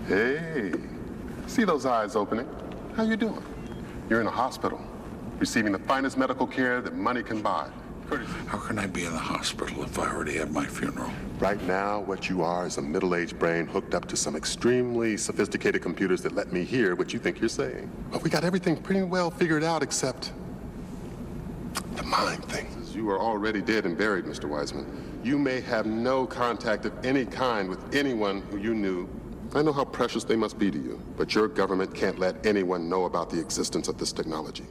Hey, see those eyes opening? How you doing? You're in a hospital, receiving the finest medical care that money can buy. How can I be in the hospital if I already had my funeral? Right now, what you are is a middle-aged brain hooked up to some extremely sophisticated computers that let me hear what you think you're saying. But we got everything pretty well figured out except the mind thing. You are already dead and buried, Mr. Wiseman. You may have no contact of any kind with anyone who you knew. I know how precious they must be to you, but your government can't let anyone know about the existence of this technology.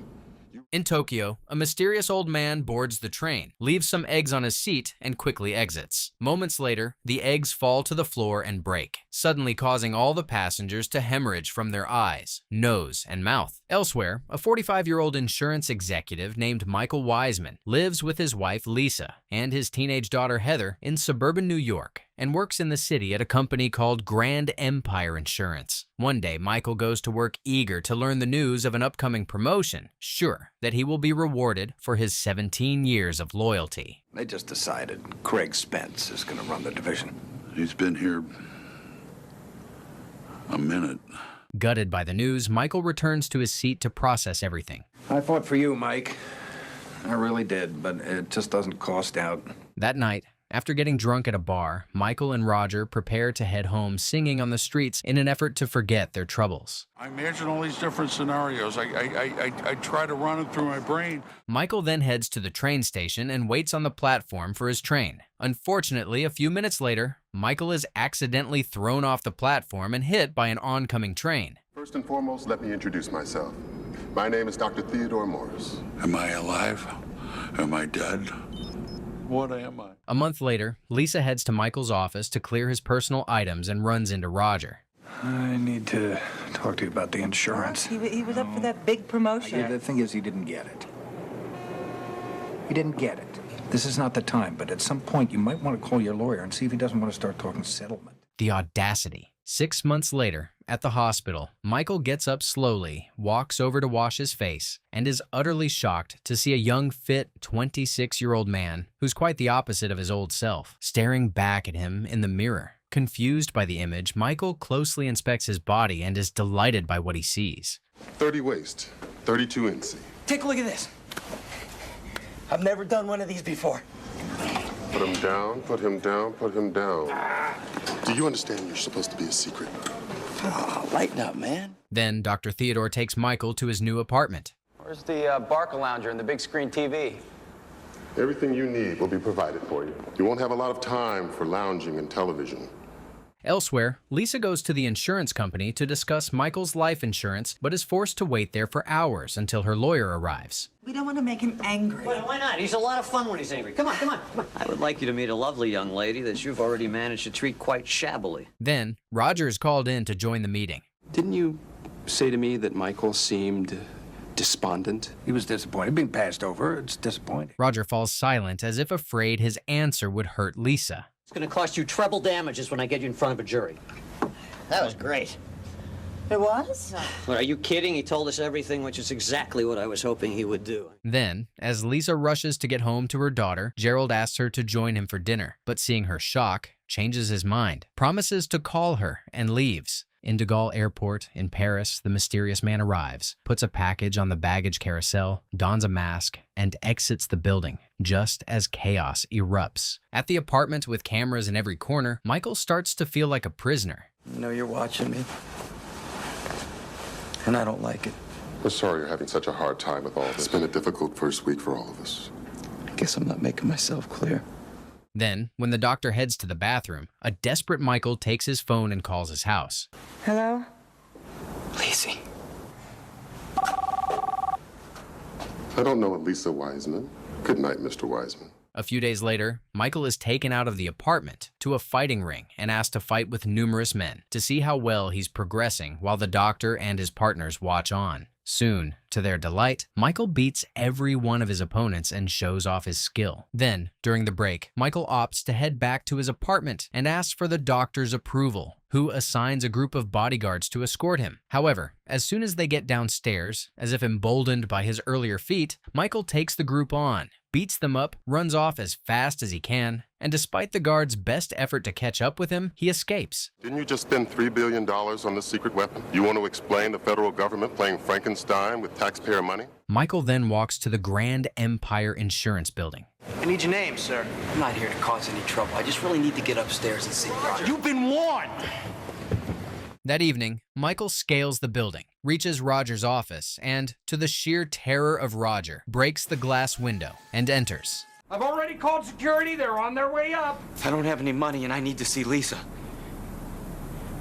In Tokyo, a mysterious old man boards the train, leaves some eggs on his seat, and quickly exits. Moments later, the eggs fall to the floor and break, suddenly causing all the passengers to hemorrhage from their eyes, nose, and mouth. Elsewhere, a 45-year-old insurance executive named Michael Wiseman lives with his wife Lisa and his teenage daughter Heather in suburban New York and works in the city at a company called Grand Empire Insurance. One day, Michael goes to work eager to learn the news of an upcoming promotion, sure that he will be rewarded for his 17 years of loyalty. They just decided Craig Spence is going to run the division. He's been here a minute. Gutted by the news, Michael returns to his seat to process everything. I fought for you, Mike. I really did, but it just doesn't cost out. That night, after getting drunk at a bar, Michael and Roger prepare to head home singing on the streets in an effort to forget their troubles. I imagine all these different scenarios. I try to run it through my brain. Michael then heads to the train station and waits on the platform for his train. Unfortunately, a few minutes later, Michael is accidentally thrown off the platform and hit by an oncoming train. First and foremost, let me introduce myself. My name is Dr. Theodore Morris. Am I alive? Am I dead? What am I? A month later, Lisa heads to Michael's office to clear his personal items and runs into Roger. I need to talk to you about the insurance. He was up for that big promotion. Yeah, the thing is, he didn't get it. He didn't get it. This is not the time, but at some point, you might want to call your lawyer and see if he doesn't want to start talking settlement. The audacity. 6 months later, at the hospital, Michael gets up slowly, walks over to wash his face, and is utterly shocked to see a young, fit, 26-year-old man, who's quite the opposite of his old self, staring back at him in the mirror. Confused by the image, Michael closely inspects his body and is delighted by what he sees. 30 waist, 32 NC. Take a look at this. I've never done one of these before. Put him down, put him down, put him down. Do you understand you're supposed to be a secret? Oh, lighten up, man. Then Dr. Theodore takes Michael to his new apartment. Where's the Barca lounger and the big screen TV? Everything you need will be provided for you. You won't have a lot of time for lounging and television. Elsewhere, Lisa goes to the insurance company to discuss Michael's life insurance, but is forced to wait there for hours until her lawyer arrives. We don't want to make him angry. Well, why not? He's a lot of fun when he's angry. Come on, come on, come on. I would like you to meet a lovely young lady that you've already managed to treat quite shabbily. Then, Roger is called in to join the meeting. Didn't you say to me that Michael seemed despondent? He was disappointed. Being passed over, it's disappointing. Roger falls silent as if afraid his answer would hurt Lisa. It's going to cost you treble damages when I get you in front of a jury. That was great. It was? Well, are you kidding? He told us everything, which is exactly what I was hoping he would do. Then, as Lisa rushes to get home to her daughter, Gerald asks her to join him for dinner, but seeing her shock, changes his mind, promises to call her, and leaves. In de Gaulle Airport in Paris, the mysterious man arrives, puts a package on the baggage carousel, dons a mask, and exits the building, just as chaos erupts. At the apartment with cameras in every corner, Michael starts to feel like a prisoner. You know you're watching me, and I don't like it. We're sorry you're having such a hard time with all this. It's been a difficult first week for all of us. I guess I'm not making myself clear. Then, when the doctor heads to the bathroom, a desperate Michael takes his phone and calls his house. Hello? Lacey. I don't know a Lisa Wiseman. Good night, Mr. Wiseman. A few days later, Michael is taken out of the apartment to a fighting ring and asked to fight with numerous men to see how well he's progressing while the doctor and his partners watch on. Soon, to their delight, Michael beats every one of his opponents and shows off his skill. Then, during the break, Michael opts to head back to his apartment and asks for the doctor's approval, who assigns a group of bodyguards to escort him. However, as soon as they get downstairs, as if emboldened by his earlier feat, Michael takes the group on, beats them up, runs off as fast as he can, and despite the guard's best effort to catch up with him, he escapes. Didn't you just spend $3 billion on this secret weapon? You want to explain the federal government playing Frankenstein with taxpayer money? Michael then walks to the Grand Empire Insurance Building. I need your name, sir. I'm not here to cause any trouble. I just really need to get upstairs and see Roger. You've been warned! That evening, Michael scales the building, reaches Roger's office, and, to the sheer terror of Roger, breaks the glass window and enters. I've already called security. They're on their way up. I don't have any money, and I need to see Lisa.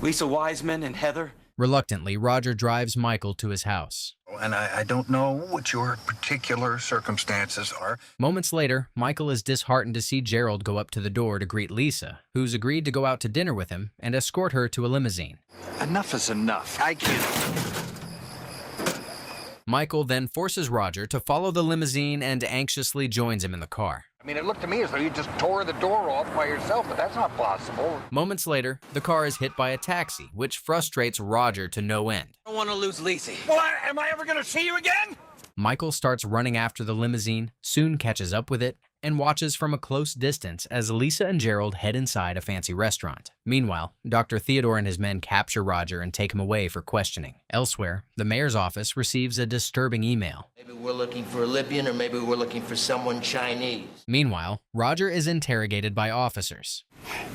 Lisa Wiseman and Heather. Reluctantly, Roger drives Michael to his house. And I don't know what your particular circumstances are. Moments later, Michael is disheartened to see Gerald go up to the door to greet Lisa, who's agreed to go out to dinner with him and escort her to a limousine. Enough is enough. I can't. Michael then forces Roger to follow the limousine and anxiously joins him in the car. I mean, it looked to me as though you just tore the door off by yourself, but that's not possible. Moments later, the car is hit by a taxi, which frustrates Roger to no end. I don't want to lose Lisa. Well, am I ever going to see you again? Michael starts running after the limousine, soon catches up with it, and watches from a close distance as Lisa and Gerald head inside a fancy restaurant. Meanwhile, Dr. Theodore and his men capture Roger and take him away for questioning. Elsewhere, the mayor's office receives a disturbing email. Maybe we're looking for a Libyan, or maybe we're looking for someone Chinese. Meanwhile, Roger is interrogated by officers.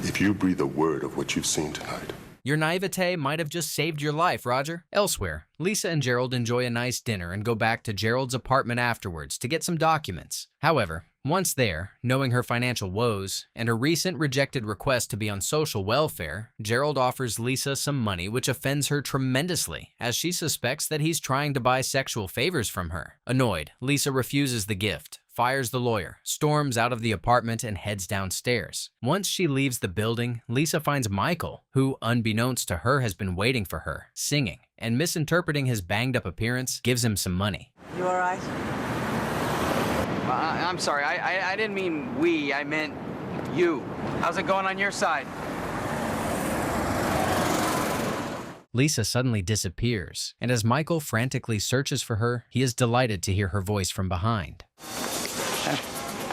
If you breathe a word of what you've seen tonight, Your naivete might have just saved your life, Roger. Elsewhere, Lisa and Gerald enjoy a nice dinner and go back to Gerald's apartment afterwards to get some documents. However, once there, knowing her financial woes and her recent rejected request to be on social welfare, Gerald offers Lisa some money, which offends her tremendously, as she suspects that he's trying to buy sexual favors from her. Annoyed, Lisa refuses the gift, fires the lawyer, storms out of the apartment, and heads downstairs. Once she leaves the building, Lisa finds Michael, who, unbeknownst to her, has been waiting for her, singing, and misinterpreting his banged-up appearance, gives him some money. You all right? I'm sorry. I didn't mean we. I meant you. How's it going on your side? Lisa suddenly disappears, and as Michael frantically searches for her, he is delighted to hear her voice from behind.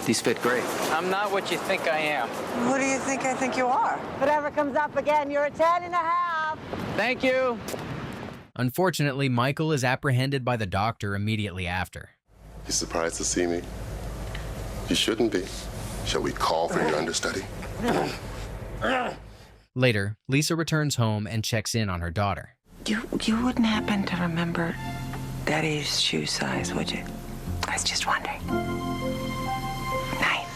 These fit great. I'm not what you think I am. Who do you think I think you are? Whatever comes up again, you're a 10.5. Thank you. Unfortunately, Michael is apprehended by the doctor immediately after. you surprised to see me? You shouldn't be. Shall we call for your understudy? Later, Lisa returns home and checks in on her daughter. You wouldn't happen to remember Daddy's shoe size, would you? I was just wondering. Night.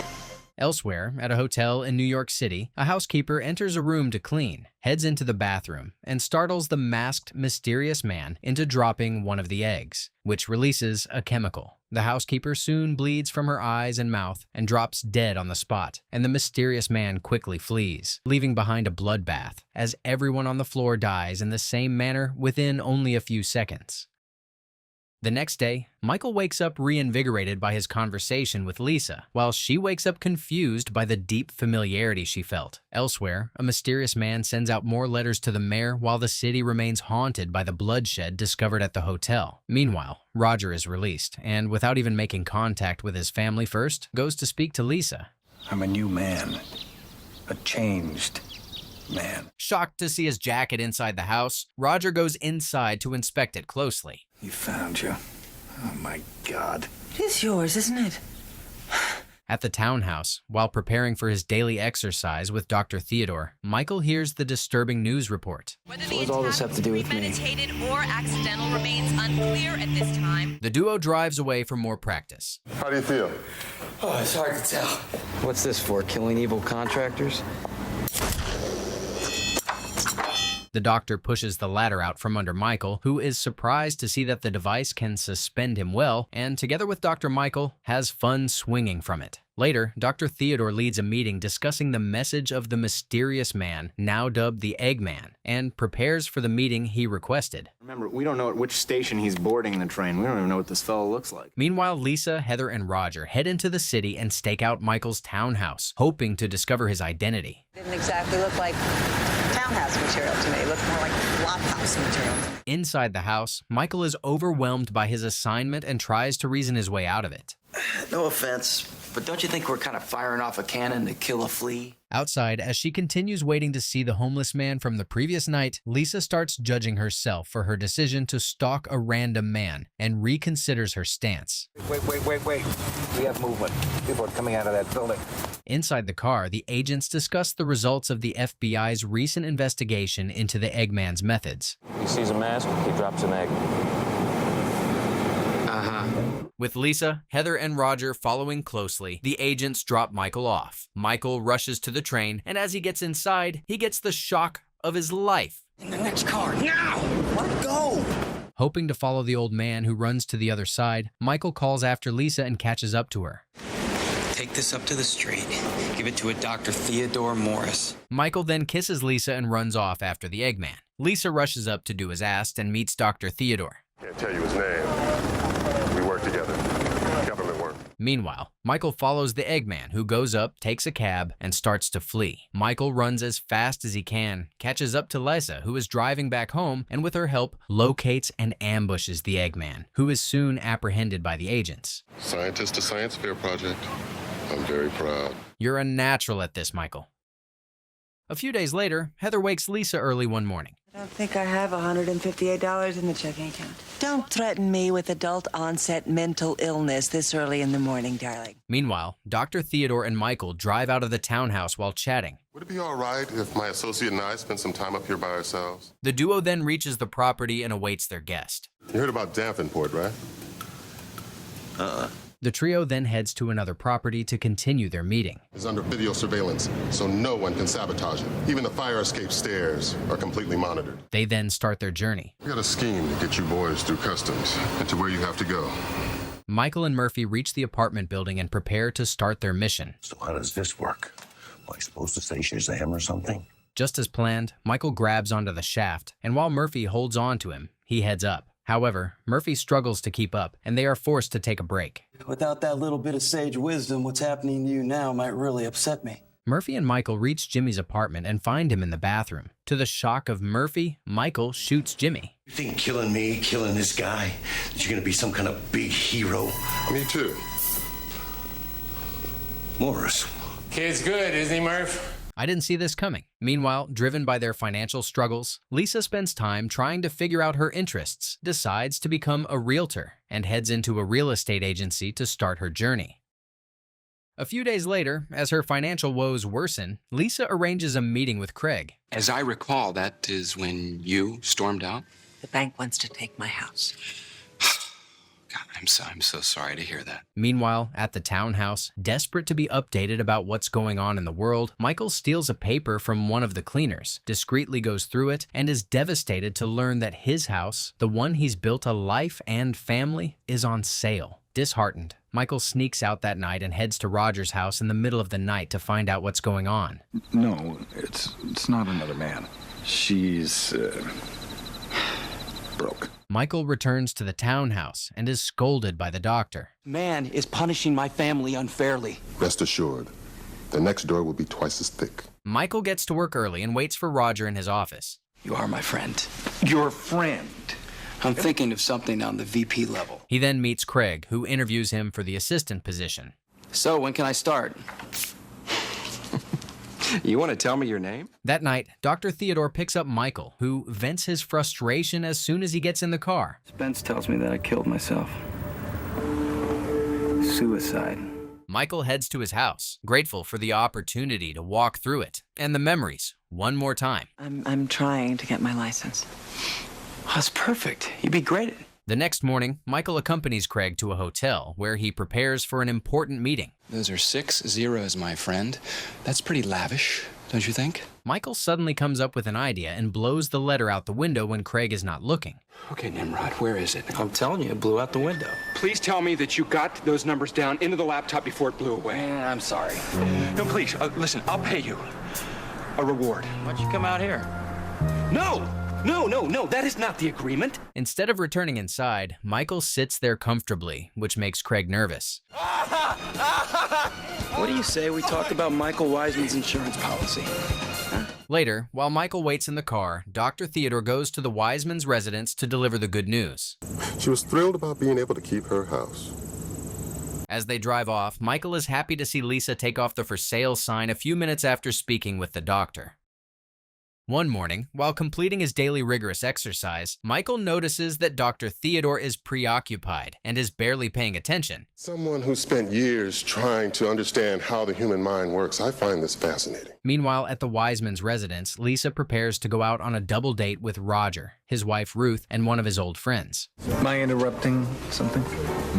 Elsewhere, at a hotel in New York City, a housekeeper enters a room to clean, heads into the bathroom, and startles the masked, mysterious man into dropping one of the eggs, which releases a chemical. The housekeeper soon bleeds from her eyes and mouth and drops dead on the spot, and the mysterious man quickly flees, leaving behind a bloodbath, as everyone on the floor dies in the same manner within only a few seconds. The next day, Michael wakes up reinvigorated by his conversation with Lisa, while she wakes up confused by the deep familiarity she felt. Elsewhere, a mysterious man sends out more letters to the mayor while the city remains haunted by the bloodshed discovered at the hotel. Meanwhile, Roger is released, and without even making contact with his family first, goes to speak to Lisa. I'm a new man, a changed man. Shocked to see his jacket inside the house, Roger goes inside to inspect it closely. He found you. Oh my God. It is yours, isn't it? At the townhouse, while preparing for his daily exercise with Dr. Theodore, Michael hears the disturbing news report. What does all this have to do with me? Premeditated or accidental remains unclear at this time. The duo drives away for more practice. How do you feel? Oh, it's hard to tell. What's this for? Killing evil contractors? The doctor pushes the ladder out from under Michael, who is surprised to see that the device can suspend him well, and together with Dr. Michael, has fun swinging from it. Later, Dr. Theodore leads a meeting discussing the message of the mysterious man, now dubbed the Eggman, and prepares for the meeting he requested. Remember, we don't know at which station he's boarding the train. We don't even know what this fellow looks like. Meanwhile, Lisa, Heather, and Roger head into the city and stake out Michael's townhouse, hoping to discover his identity. Didn't exactly look like townhouse material to me. It looked more like flop house material. Inside the house, Michael is overwhelmed by his assignment and tries to reason his way out of it. No offense, but don't you think we're kind of firing off a cannon to kill a flea? Outside, as she continues waiting to see the homeless man from the previous night, Lisa starts judging herself for her decision to stalk a random man and reconsiders her stance. Wait. We have movement. People are coming out of that building. Inside the car, the agents discuss the results of the FBI's recent investigation into the Eggman's methods. He sees a mask, he drops an egg. With Lisa, Heather, and Roger following closely, the agents drop Michael off. Michael rushes to the train, and as he gets inside, he gets the shock of his life. In the next car, now! Let go! Hoping to follow the old man who runs to the other side, Michael calls after Lisa and catches up to her. Take this up to the street. Give it to a Dr. Theodore Morris. Michael then kisses Lisa and runs off after the Eggman. Lisa rushes up to do as asked and meets Dr. Theodore. Can't tell you his name. We work together. Government work. Meanwhile, Michael follows the Eggman, who goes up, takes a cab, and starts to flee. Michael runs as fast as he can, catches up to Lisa, who is driving back home, and with her help, locates and ambushes the Eggman, who is soon apprehended by the agents. Scientist to Science Fair project. I'm very proud. You're a natural at this, Michael. A few days later, Heather wakes Lisa early one morning. I don't think I have $158 in the checking account. Don't threaten me with adult onset mental illness this early in the morning, darling. Meanwhile, Dr. Theodore and Michael drive out of the townhouse while chatting. Would it be all right if my associate and I spent some time up here by ourselves? The duo then reaches the property and awaits their guest. You heard about Davenport, right? The trio then heads to another property to continue their meeting. It's under video surveillance, so no one can sabotage it. Even the fire escape stairs are completely monitored. They then start their journey. We got a scheme to get you boys through customs and to where you have to go. Michael and Murphy reach the apartment building and prepare to start their mission. So how does this work? Am I supposed to say Shazam or something? Just as planned, Michael grabs onto the shaft, and while Murphy holds on to him, he heads up. However, Murphy struggles to keep up, and they are forced to take a break. Without that little bit of sage wisdom, what's happening to you now might really upset me. Murphy and Michael reach Jimmy's apartment and find him in the bathroom. To the shock of Murphy, Michael shoots Jimmy. You think killing me, killing this guy, that you're gonna be some kind of big hero? Me too. Morris. Kid's good, isn't he, Murph? I didn't see this coming. Meanwhile, driven by their financial struggles, Lisa spends time trying to figure out her interests, decides to become a realtor, and heads into a real estate agency to start her journey. A few days later, as her financial woes worsen, Lisa arranges a meeting with Craig. As I recall, that is when you stormed out? The bank wants to take my house. God, I'm so sorry to hear that. Meanwhile, at the townhouse, desperate to be updated about what's going on in the world, Michael steals a paper from one of the cleaners, discreetly goes through it, and is devastated to learn that his house, the one he's built a life and family, is on sale. Disheartened, Michael sneaks out that night and heads to Roger's house in the middle of the night to find out what's going on. No, it's not another man. She's broke. Michael returns to the townhouse and is scolded by the doctor. Man is punishing my family unfairly. Rest assured, the next door will be twice as thick. Michael gets to work early and waits for Roger in his office. You are my friend. Your friend? I'm thinking of something on the VP level. He then meets Craig, who interviews him for the assistant position. So, when can I start? You want to tell me your name? That night, Dr. Theodore picks up Michael, who vents his frustration as soon as he gets in the car. Spence tells me that I killed myself. Suicide. Michael heads to his house, grateful for the opportunity to walk through it and the memories one more time. I'm trying to get my license. Oh, that's perfect. You'd be great at it. The next morning, Michael accompanies Craig to a hotel where he prepares for an important meeting. Those are 6 zeros, my friend. That's pretty lavish, don't you think? Michael suddenly comes up with an idea and blows the letter out the window when Craig is not looking. Okay, Nimrod, where is it? I'm telling you, it blew out the window. Please tell me that you got those numbers down into the laptop before it blew away. I'm sorry. No, please, listen, I'll pay you a reward. Why'd you come out here? No, that is not the agreement. Instead of returning inside, Michael sits there comfortably, which makes Craig nervous. What do you say we talk about Michael Wiseman's insurance policy? Later, while Michael waits in the car, Dr. Theodore goes to the Wiseman's residence to deliver the good news. She was thrilled about being able to keep her house. As they drive off, Michael is happy to see Lisa take off the for sale sign a few minutes after speaking with the doctor. One morning, while completing his daily rigorous exercise, Michael notices that Dr. Theodore is preoccupied and is barely paying attention. Someone who spent years trying to understand how the human mind works, I find this fascinating. Meanwhile, at the Wiseman's residence, Lisa prepares to go out on a double date with Roger, his wife Ruth, and one of his old friends. Am I interrupting something?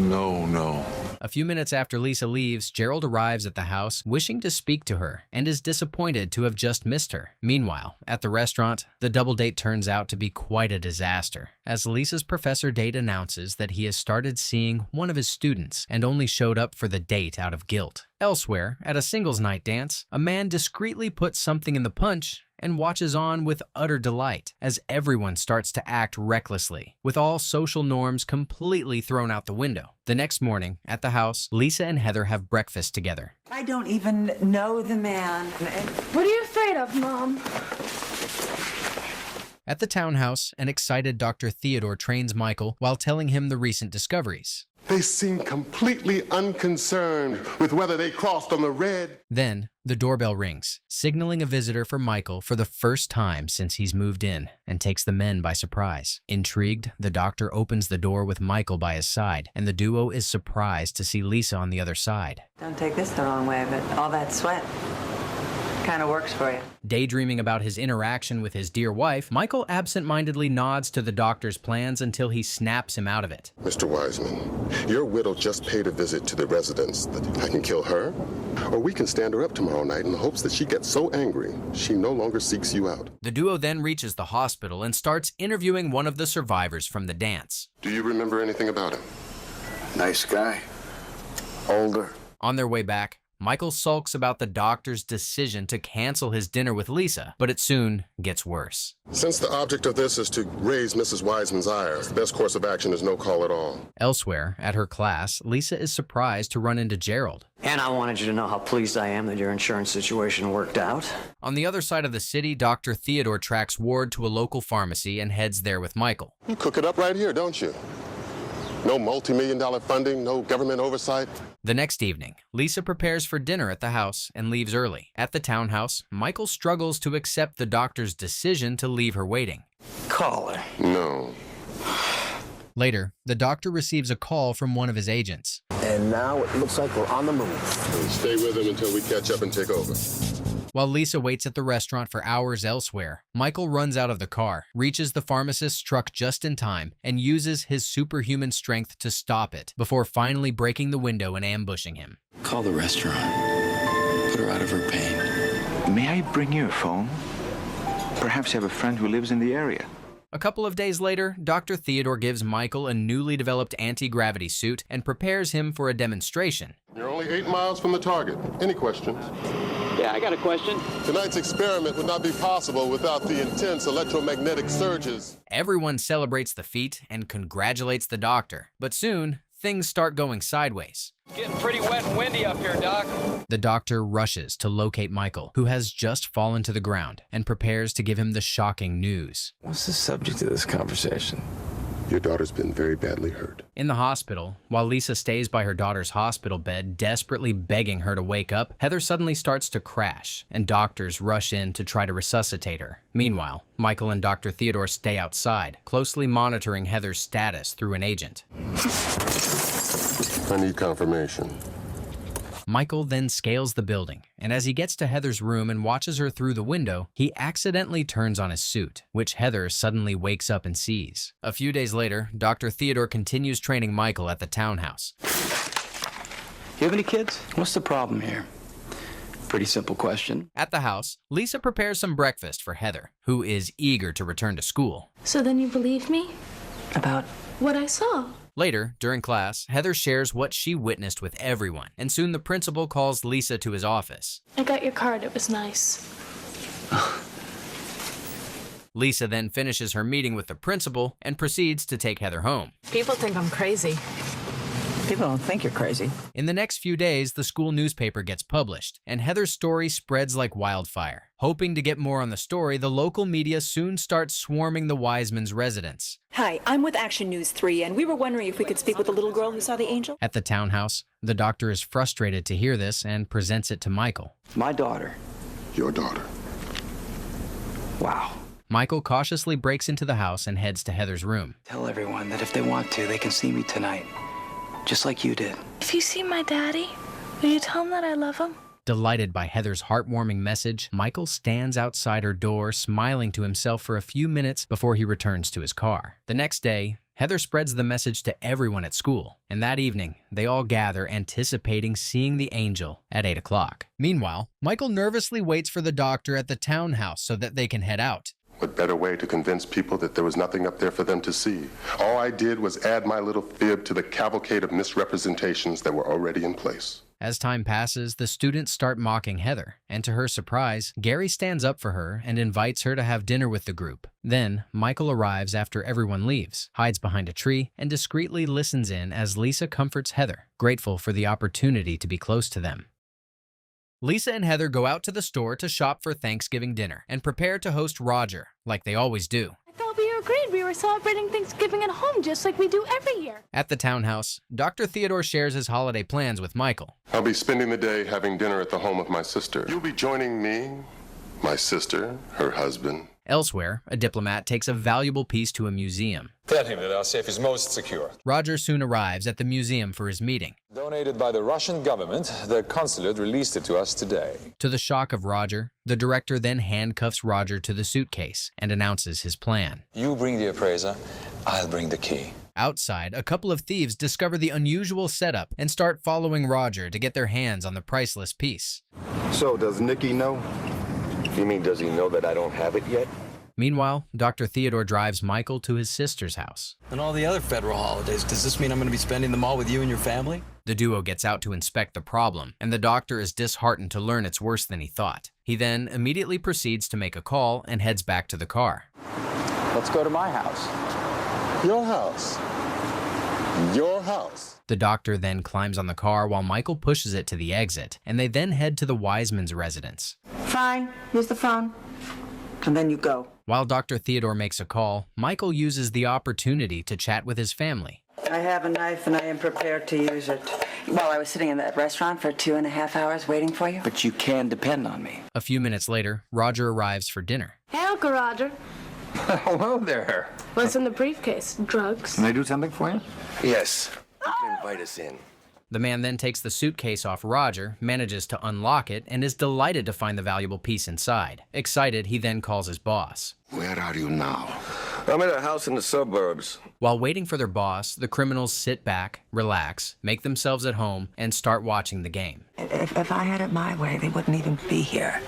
No. A few minutes after Lisa leaves, Gerald arrives at the house, wishing to speak to her, and is disappointed to have just missed her. Meanwhile, at the restaurant, the double date turns out to be quite a disaster, as Lisa's professor date announces that he has started seeing one of his students and only showed up for the date out of guilt. Elsewhere, at a singles night dance, a man discreetly puts something in the punch and watches on with utter delight as everyone starts to act recklessly, with all social norms completely thrown out the window. The next morning, at the house, Lisa and Heather have breakfast together. I don't even know the man. What are you afraid of, Mom? At the townhouse, an excited Dr. Theodore trains Michael while telling him the recent discoveries. They seem completely unconcerned with whether they crossed on the red. Then, the doorbell rings, signaling a visitor for Michael for the first time since he's moved in, and takes the men by surprise. Intrigued, the doctor opens the door with Michael by his side, and the duo is surprised to see Lisa on the other side. Don't take this the wrong way, but all that sweat kind of works for you. Daydreaming about his interaction with his dear wife, Michael absent-mindedly nods to the doctor's plans until he snaps him out of it. Mr. Wiseman, your widow just paid a visit to the residence. I can kill her, or we can stand her up tomorrow night in the hopes that she gets so angry she no longer seeks you out. The duo then reaches the hospital and starts interviewing one of the survivors from the dance. Do you remember anything about him? Nice guy. Older. On their way back, Michael sulks about the doctor's decision to cancel his dinner with Lisa, but it soon gets worse. Since the object of this is to raise Mrs. Wiseman's ire, the best course of action is no call at all. Elsewhere, at her class, Lisa is surprised to run into Gerald. And I wanted you to know how pleased I am that your insurance situation worked out. On the other side of the city, Dr. Theodore tracks Ward to a local pharmacy and heads there with Michael. You cook it up right here, don't you? No multi-million-dollar funding, no government oversight. The next evening, Lisa prepares for dinner at the house and leaves early. At the townhouse, Michael struggles to accept the doctor's decision to leave her waiting. Call her. No. Later, the doctor receives a call from one of his agents. And now it looks like we're on the move. Stay with him until we catch up and take over. While Lisa waits at the restaurant for hours elsewhere, Michael runs out of the car, reaches the pharmacist's truck just in time, and uses his superhuman strength to stop it before finally breaking the window and ambushing him. Call the restaurant. Put her out of her pain. May I bring you a phone? Perhaps you have a friend who lives in the area. A couple of days later, Dr. Theodore gives Michael a newly developed anti-gravity suit and prepares him for a demonstration. You're only 8 miles from the target. Any questions? Yeah, I got a question. Tonight's experiment would not be possible without the intense electromagnetic surges. Everyone celebrates the feat and congratulates the doctor, but soon, things start going sideways. Getting pretty wet and windy up here, Doc. The doctor rushes to locate Michael, who has just fallen to the ground, and prepares to give him the shocking news. What's the subject of this conversation? Your daughter's been very badly hurt. In the hospital, while Lisa stays by her daughter's hospital bed, desperately begging her to wake up, Heather suddenly starts to crash, and doctors rush in to try to resuscitate her. Meanwhile, Michael and Dr. Theodore stay outside, closely monitoring Heather's status through an agent. I need confirmation. Michael then scales the building, and as he gets to Heather's room and watches her through the window, he accidentally turns on his suit, which Heather suddenly wakes up and sees. A few days later, Dr. Theodore continues training Michael at the townhouse. You have any kids? What's the problem here? Pretty simple question. At the house, Lisa prepares some breakfast for Heather, who is eager to return to school. So then you believe me? About what I saw? Later, during class, Heather shares what she witnessed with everyone, and soon the principal calls Lisa to his office. I got your card. It was nice. Lisa then finishes her meeting with the principal and proceeds to take Heather home. People think I'm crazy. People don't think you're crazy. In the next few days, the school newspaper gets published, and Heather's story spreads like wildfire. Hoping to get more on the story, the local media soon starts swarming the Wiseman's residence. Hi, I'm with Action News 3, and we were wondering if we could speak with the little girl who saw the angel. At the townhouse, the doctor is frustrated to hear this and presents it to Michael. My daughter. Your daughter. Wow. Michael cautiously breaks into the house and heads to Heather's room. Tell everyone that if they want to, they can see me tonight. Just like you did. If you see my daddy, will you tell him that I love him? Delighted by Heather's heartwarming message, Michael stands outside her door, smiling to himself for a few minutes before he returns to his car. The next day, Heather spreads the message to everyone at school, and that evening, they all gather anticipating seeing the angel at 8 o'clock. Meanwhile, Michael nervously waits for the doctor at the townhouse so that they can head out. What better way to convince people that there was nothing up there for them to see? All I did was add my little fib to the cavalcade of misrepresentations that were already in place. As time passes, the students start mocking Heather, and to her surprise, Gary stands up for her and invites her to have dinner with the group. Then, Michael arrives after everyone leaves, hides behind a tree, and discreetly listens in as Lisa comforts Heather, grateful for the opportunity to be close to them. Lisa and Heather go out to the store to shop for Thanksgiving dinner and prepare to host Roger, like they always do. I thought we agreed we were celebrating Thanksgiving at home just like we do every year. At the townhouse, Dr. Theodore shares his holiday plans with Michael. I'll be spending the day having dinner at the home of my sister. You'll be joining me, my sister, her husband. Elsewhere, a diplomat takes a valuable piece to a museum. Tell him that our safe is most secure. Roger soon arrives at the museum for his meeting. Donated by the Russian government, the consulate released it to us today. To the shock of Roger, the director then handcuffs Roger to the suitcase and announces his plan. You bring the appraiser, I'll bring the key. Outside, a couple of thieves discover the unusual setup and start following Roger to get their hands on the priceless piece. So, does Nicky know? You mean, does he know that I don't have it yet? Meanwhile, Dr. Theodore drives Michael to his sister's house. And all the other federal holidays, does this mean I'm going to be spending them all with you and your family? The duo gets out to inspect the problem, and the doctor is disheartened to learn it's worse than he thought. He then immediately proceeds to make a call and heads back to the car. Let's go to my house. Your house. Your house. The doctor then climbs on the car while Michael pushes it to the exit, and they then head to the Wiseman's residence. Fine, here's the phone. And then you go. While Dr. Theodore makes a call, Michael uses the opportunity to chat with his family. I have a knife and I am prepared to use it. While I was sitting in that restaurant for 2.5 hours waiting for you. But you can depend on me. A few minutes later, Roger arrives for dinner. Hey, Uncle Roger. Hello there. What's in the briefcase? Drugs? Can I do something for you? Yes. You can invite us in. The man then takes the suitcase off Roger, manages to unlock it, and is delighted to find the valuable piece inside. Excited, he then calls his boss. Where are you now? I'm at a house in the suburbs. While waiting for their boss, the criminals sit back, relax, make themselves at home, and start watching the game. If I had it my way, they wouldn't even be here.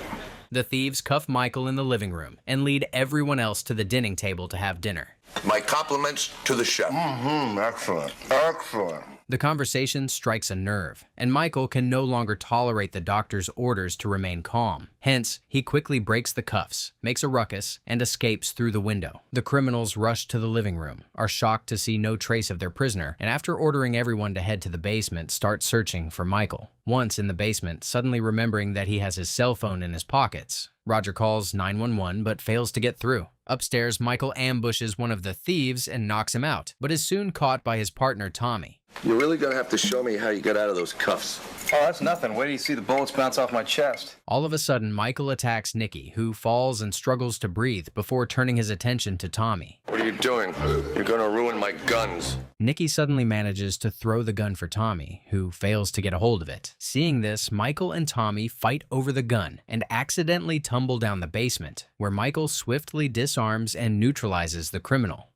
The thieves cuff Michael in the living room and lead everyone else to the dining table to have dinner. My compliments to the chef. Excellent. Excellent. The conversation strikes a nerve, and Michael can no longer tolerate the doctor's orders to remain calm. Hence, he quickly breaks the cuffs, makes a ruckus, and escapes through the window. The criminals rush to the living room, are shocked to see no trace of their prisoner, and after ordering everyone to head to the basement, start searching for Michael. Once in the basement, suddenly remembering that he has his cell phone in his pockets, Roger calls 911 but fails to get through. Upstairs, Michael ambushes one of the thieves and knocks him out, but is soon caught by his partner Tommy. You're really gonna have to show me how you got out of those cuffs. Oh, that's nothing. Wait till you see the bullets bounce off my chest. All of a sudden, Michael attacks Nicky, who falls and struggles to breathe before turning his attention to Tommy. What are you doing? You're gonna ruin my guns. Nicky suddenly manages to throw the gun for Tommy, who fails to get a hold of it. Seeing this, Michael and Tommy fight over the gun and accidentally tumble down the basement, where Michael swiftly disarms and neutralizes the criminal.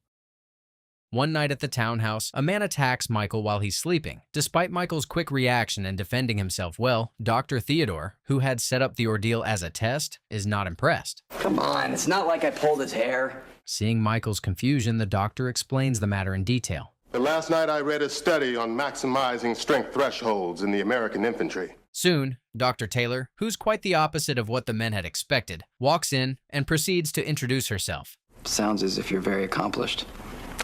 One night at the townhouse, a man attacks Michael while he's sleeping. Despite Michael's quick reaction and defending himself well, Dr. Theodore, who had set up the ordeal as a test, is not impressed. Come on, it's not like I pulled his hair. Seeing Michael's confusion, the doctor explains the matter in detail. But last night I read a study on maximizing strength thresholds in the American infantry. Soon, Dr. Taylor, who's quite the opposite of what the men had expected, walks in and proceeds to introduce herself. Sounds as if you're very accomplished.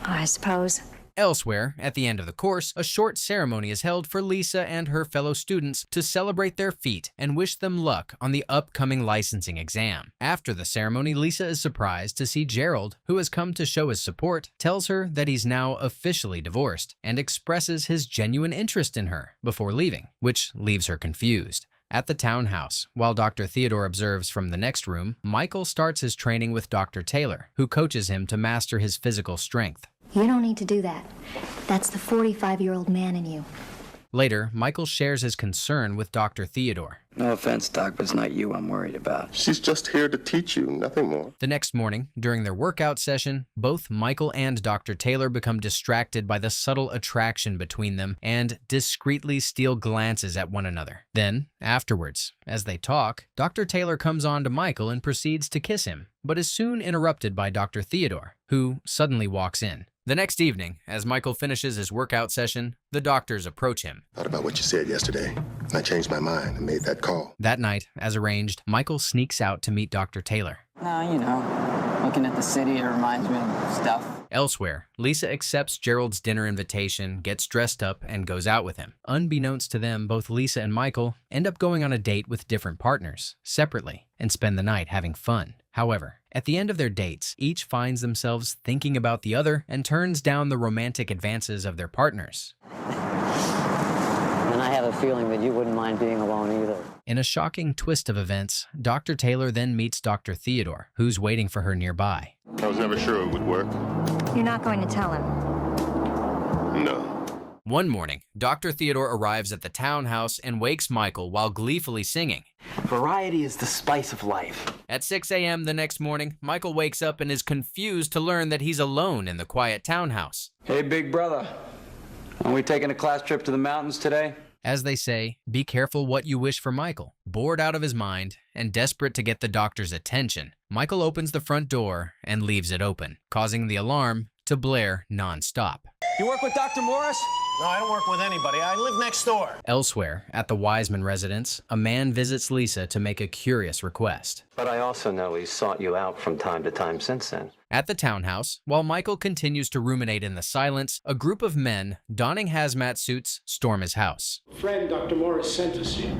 I suppose. Elsewhere, at the end of the course, a short ceremony is held for Lisa and her fellow students to celebrate their feat and wish them luck on the upcoming licensing exam. After the ceremony, Lisa is surprised to see Gerald, who has come to show his support, tells her that he's now officially divorced and expresses his genuine interest in her before leaving, which leaves her confused. At the townhouse, while Dr. Theodore observes from the next room, Michael starts his training with Dr. Taylor, who coaches him to master his physical strength. You don't need to do that. That's the 45-year-old man in you. Later, Michael shares his concern with Dr. Theodore. No offense, Doc, but it's not you I'm worried about. She's just here to teach you, nothing more. The next morning, during their workout session, both Michael and Dr. Taylor become distracted by the subtle attraction between them and discreetly steal glances at one another. Then, afterwards, as they talk, Dr. Taylor comes on to Michael and proceeds to kiss him, but is soon interrupted by Dr. Theodore, who suddenly walks in. The next evening, as Michael finishes his workout session, the doctors approach him. Thought about what you said yesterday, and I changed my mind and made that call. That night, as arranged, Michael sneaks out to meet Dr. Taylor. No, you know, looking at the city, it reminds me of stuff. Elsewhere, Lisa accepts Gerald's dinner invitation, gets dressed up, and goes out with him. Unbeknownst to them, both Lisa and Michael end up going on a date with different partners, separately, and spend the night having fun. However, at the end of their dates, each finds themselves thinking about the other and turns down the romantic advances of their partners. And I have a feeling that you wouldn't mind being alone either. In a shocking twist of events, Dr. Taylor then meets Dr. Theodore, who's waiting for her nearby. I was never sure it would work. You're not going to tell him. No. One morning, Dr. Theodore arrives at the townhouse and wakes Michael while gleefully singing. Variety is the spice of life. At 6 a.m. the next morning, Michael wakes up and is confused to learn that he's alone in the quiet townhouse. Hey, big brother. Are we taking a class trip to the mountains today? As they say, be careful what you wish for Michael. Bored out of his mind and desperate to get the doctor's attention, Michael opens the front door and leaves it open, causing the alarm to blare non-stop. You work with Dr. Morris? No, I don't work with anybody. I live next door. Elsewhere, at the Wiseman residence, a man visits Lisa to make a curious request. But I also know he's sought you out from time to time since then. At the townhouse, while Michael continues to ruminate in the silence, a group of men, donning hazmat suits, storm his house. Friend Dr. Morris sent us here.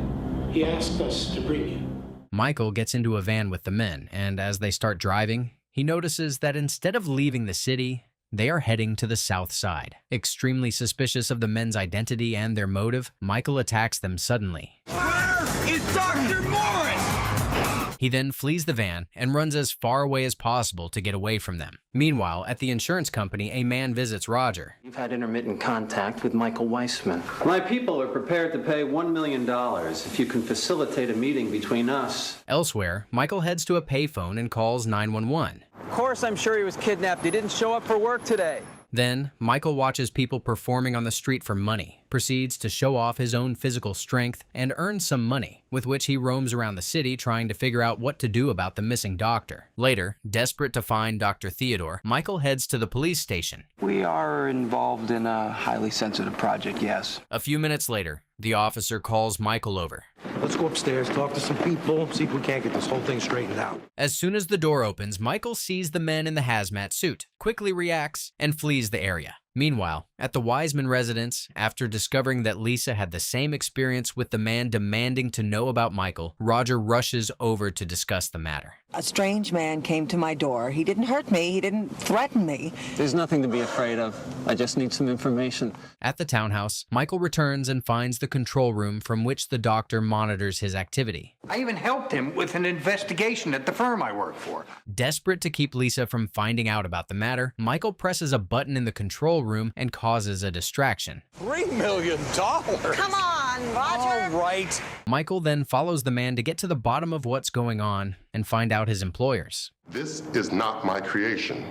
He asked us to bring you. Michael gets into a van with the men, and as they start driving, he notices that instead of leaving the city, they are heading to the south side. Extremely suspicious of the men's identity and their motive, Michael attacks them suddenly. Where is Dr. Morris? He then flees the van and runs as far away as possible to get away from them. Meanwhile, at the insurance company, a man visits Roger. You've had intermittent contact with Michael Wiseman. My people are prepared to pay $1 million if you can facilitate a meeting between us. Elsewhere, Michael heads to a payphone and calls 911. Of course, I'm sure he was kidnapped. He didn't show up for work today. Then, Michael watches people performing on the street for money, proceeds to show off his own physical strength, and earns some money, with which he roams around the city trying to figure out what to do about the missing doctor. Later, desperate to find Dr. Theodore, Michael heads to the police station. We are involved in a highly sensitive project, yes. A few minutes later, the officer calls Michael over. Let's go upstairs, talk to some people, see if we can't get this whole thing straightened out. As soon as the door opens, Michael sees the men in the hazmat suit, quickly reacts, and flees the area. Meanwhile, at the Wiseman residence, after discovering that Lisa had the same experience with the man demanding to know about Michael, Roger rushes over to discuss the matter. A strange man came to my door. He didn't hurt me. He didn't threaten me. There's nothing to be afraid of. I just need some information. At the townhouse, Michael returns and finds the control room from which the doctor monitors his activity. I even helped him with an investigation at the firm I work for. Desperate to keep Lisa from finding out about the matter, Michael presses a button in the control room and causes a distraction. $3 million? Come on, Roger. All right. Michael then follows the man to get to the bottom of what's going on and find out his employers. This is not my creation.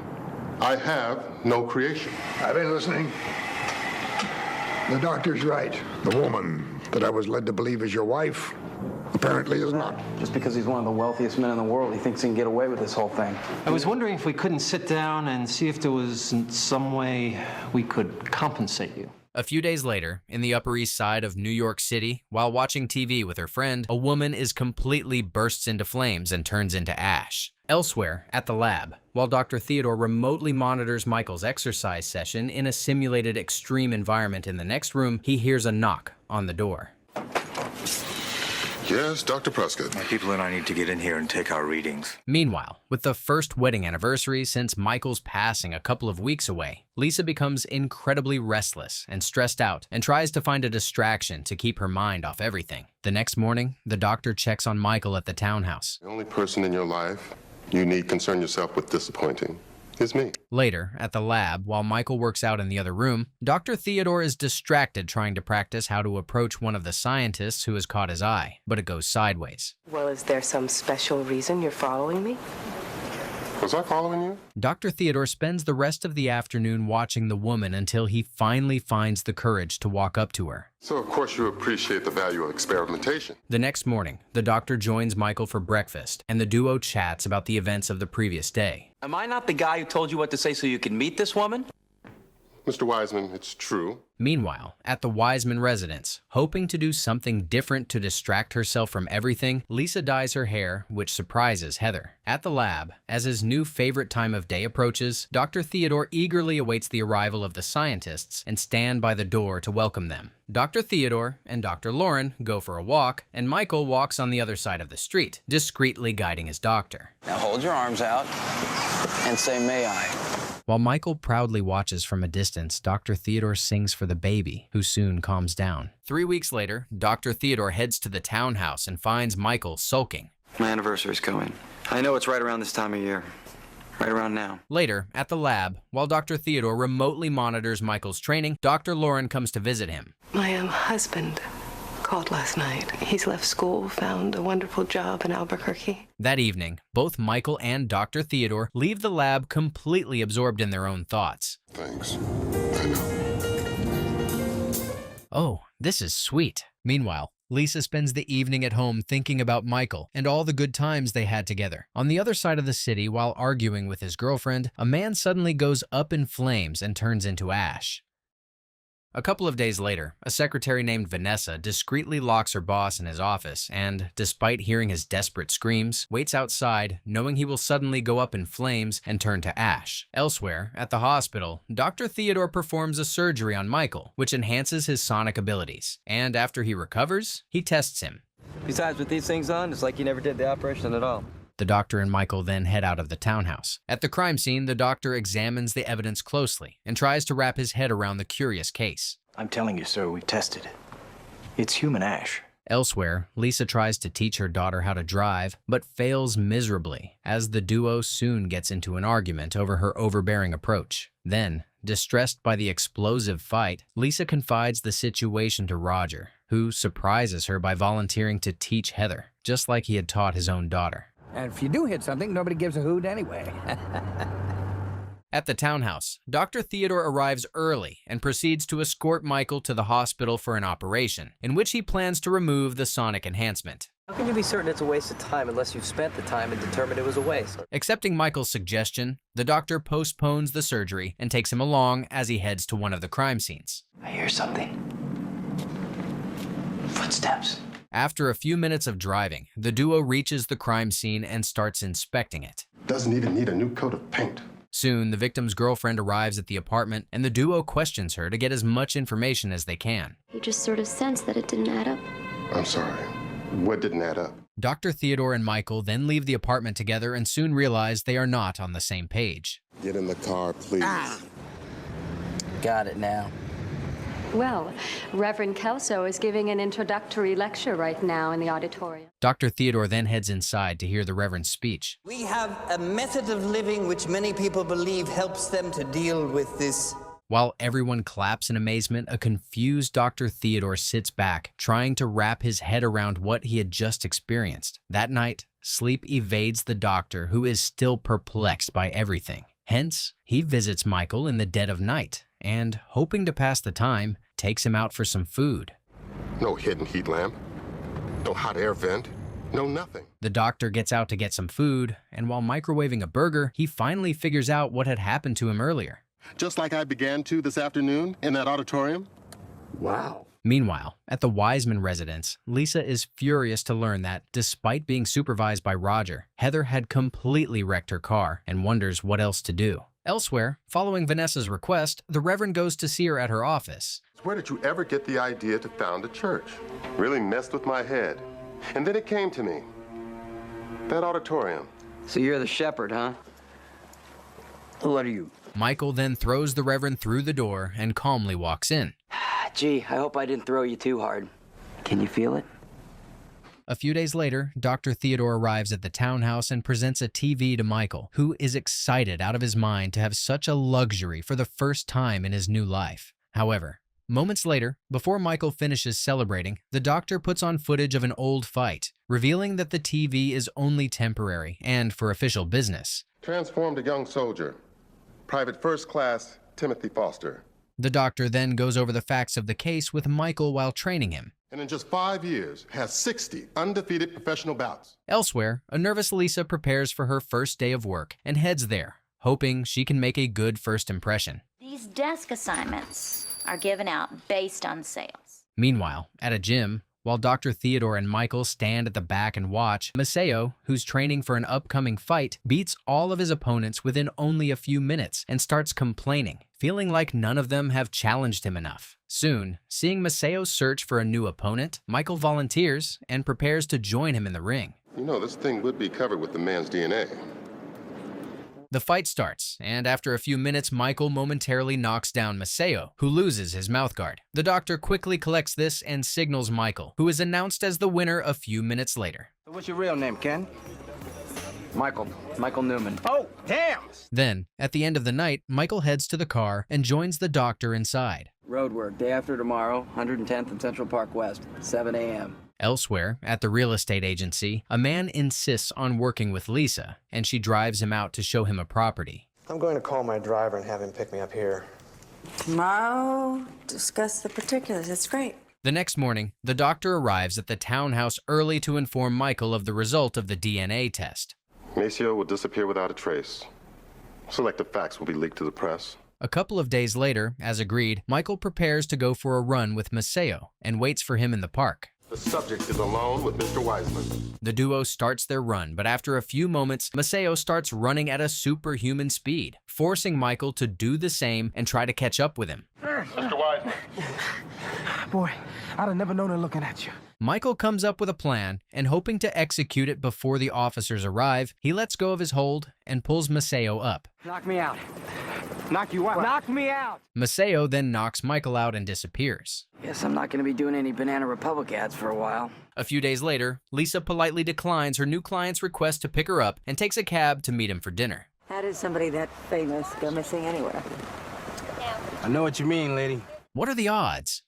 I have no creation. I've been listening. The doctor's right. The woman that I was led to believe is your wife apparently is not. Just because he's one of the wealthiest men in the world, he thinks he can get away with this whole thing. I was wondering if we couldn't sit down and see if there was some way we could compensate you. A few days later, in the Upper East Side of New York City, while watching TV with her friend, a woman completely bursts into flames and turns into ash. Elsewhere, at the lab, while Dr. Theodore remotely monitors Michael's exercise session in a simulated extreme environment in the next room, he hears a knock on the door. Yes, Dr. Prescott. My people and I need to get in here and take our readings. Meanwhile, with the first wedding anniversary since Michael's passing a couple of weeks away, Lisa becomes incredibly restless and stressed out and tries to find a distraction to keep her mind off everything. The next morning, the doctor checks on Michael at the townhouse. The only person in your life you need concern yourself with disappointing is me. Later, at the lab, while Michael works out in the other room, Dr. Theodore is distracted trying to practice how to approach one of the scientists who has caught his eye, but it goes sideways. Well, is there some special reason you're following me? Was I following you? Dr. Theodore spends the rest of the afternoon watching the woman until he finally finds the courage to walk up to her. So, of course, you appreciate the value of experimentation. The next morning, the doctor joins Michael for breakfast, and the duo chats about the events of the previous day. Am I not the guy who told you what to say so you can meet this woman? Mr. Wiseman, it's true. Meanwhile, at the Wiseman residence, hoping to do something different to distract herself from everything, Lisa dyes her hair, which surprises Heather. At the lab, as his new favorite time of day approaches, Dr. Theodore eagerly awaits the arrival of the scientists and stand by the door to welcome them. Dr. Theodore and Dr. Lauren go for a walk, and Michael walks on the other side of the street, discreetly guiding his doctor. Now hold your arms out and say, "May I?" While Michael proudly watches from a distance, Dr. Theodore sings for the baby, who soon calms down. 3 weeks later, Dr. Theodore heads to the townhouse and finds Michael sulking. My anniversary's coming. I know it's right around this time of year. Right around now. Later, at the lab, while Dr. Theodore remotely monitors Michael's training, Dr. Lauren comes to visit him. My husband called last night. He's left school, found a wonderful job in Albuquerque. That evening, both Michael and Dr. Theodore leave the lab completely absorbed in their own thoughts. Thanks. I know. Oh, this is sweet. Meanwhile, Lisa spends the evening at home thinking about Michael and all the good times they had together. On the other side of the city, while arguing with his girlfriend, a man suddenly goes up in flames and turns into ash. A couple of days later, a secretary named Vanessa discreetly locks her boss in his office and, despite hearing his desperate screams, waits outside, knowing he will suddenly go up in flames and turn to ash. Elsewhere, at the hospital, Dr. Theodore performs a surgery on Michael, which enhances his sonic abilities, and after he recovers, he tests him. Besides, with these things on, it's like you never did the operation at all. The doctor and Michael then head out of the townhouse. At the crime scene, the doctor examines the evidence closely and tries to wrap his head around the curious case. I'm telling you, sir, we've tested it. It's human ash. Elsewhere, Lisa tries to teach her daughter how to drive, but fails miserably, as the duo soon gets into an argument over her overbearing approach. Then, distressed by the explosive fight, Lisa confides the situation to Roger, who surprises her by volunteering to teach Heather, just like he had taught his own daughter. And if you do hit something, nobody gives a hoot anyway. At the townhouse, Dr. Theodore arrives early and proceeds to escort Michael to the hospital for an operation, in which he plans to remove the sonic enhancement. How can you be certain it's a waste of time unless you've spent the time and determined it was a waste? Accepting Michael's suggestion, the doctor postpones the surgery and takes him along as he heads to one of the crime scenes. I hear something. Footsteps. After a few minutes of driving, the duo reaches the crime scene and starts inspecting it. Doesn't even need a new coat of paint. Soon, the victim's girlfriend arrives at the apartment, and the duo questions her to get as much information as they can. You just sort of sensed that it didn't add up. I'm sorry. What didn't add up? Dr. Theodore and Michael then leave the apartment together and soon realize they are not on the same page. Get in the car, please. Got it now. Well, Reverend Kelso is giving an introductory lecture right now in the auditorium. Dr. Theodore then heads inside to hear the Reverend's speech. We have a method of living which many people believe helps them to deal with this. While everyone claps in amazement, a confused Dr. Theodore sits back, trying to wrap his head around what he had just experienced. That night, sleep evades the doctor, who is still perplexed by everything. Hence, he visits Michael in the dead of night and, hoping to pass the time, takes him out for some food. No hidden heat lamp. No hot air vent. No nothing. The doctor gets out to get some food, and while microwaving a burger, he finally figures out what had happened to him earlier. Just like I began to this afternoon in that auditorium. Wow. Meanwhile, at the Wiseman residence, Lisa is furious to learn that, despite being supervised by Roger, Heather had completely wrecked her car and wonders what else to do. Elsewhere, following Vanessa's request, the Reverend goes to see her at her office. Where did you ever get the idea to found a church? Really messed with my head. And then it came to me. That auditorium. So you're the shepherd, huh? What are you? Michael then throws the Reverend through the door and calmly walks in. Gee, I hope I didn't throw you too hard. Can you feel it? A few days later, Dr. Theodore arrives at the townhouse and presents a TV to Michael, who is excited out of his mind to have such a luxury for the first time in his new life. However, moments later, before Michael finishes celebrating, the doctor puts on footage of an old fight, revealing that the TV is only temporary and for official business. Transformed a young soldier. Private First Class Timothy Foster. The doctor then goes over the facts of the case with Michael while training him. And in just 5 years, has 60 undefeated professional bouts. Elsewhere, a nervous Lisa prepares for her first day of work and heads there, hoping she can make a good first impression. These desk assignments are given out based on sales. Meanwhile, at a gym, while Dr. Theodore and Michael stand at the back and watch, Maceo, who's training for an upcoming fight, beats all of his opponents within only a few minutes and starts complaining, feeling like none of them have challenged him enough. Soon, seeing Maceo search for a new opponent, Michael volunteers and prepares to join him in the ring. You know, this thing would be covered with the man's DNA. The fight starts, and after a few minutes, Michael momentarily knocks down Maceo, who loses his mouthguard. The doctor quickly collects this and signals Michael, who is announced as the winner a few minutes later. What's your real name, Ken? Michael Newman. Oh, damn! Then, at the end of the night, Michael heads to the car and joins the doctor inside. Road work, day after tomorrow, 110th and Central Park West, 7 a.m. Elsewhere, at the real estate agency, a man insists on working with Lisa, and she drives him out to show him a property. I'm going to call my driver and have him pick me up here. Tomorrow, discuss the particulars. That's great. The next morning, the doctor arrives at the townhouse early to inform Michael of the result of the DNA test. Maceo will disappear without a trace. Selected facts will be leaked to the press. A couple of days later, as agreed, Michael prepares to go for a run with Maceo and waits for him in the park. The subject is alone with Mr. Wiseman. The duo starts their run, but after a few moments, Maceo starts running at a superhuman speed, forcing Michael to do the same and try to catch up with him. Mr. Wiseman. Boy, I'd have never known it looking at you. Michael comes up with a plan, and hoping to execute it before the officers arrive, he lets go of his hold and pulls Maceo up. Knock me out. Knock you out. Knock me out. Maceo then knocks Michael out and disappears. Guess I'm not going to be doing any Banana Republic ads for a while. A few days later, Lisa politely declines her new client's request to pick her up and takes a cab to meet him for dinner. How did somebody that famous go missing anywhere? I know what you mean, lady. What are the odds?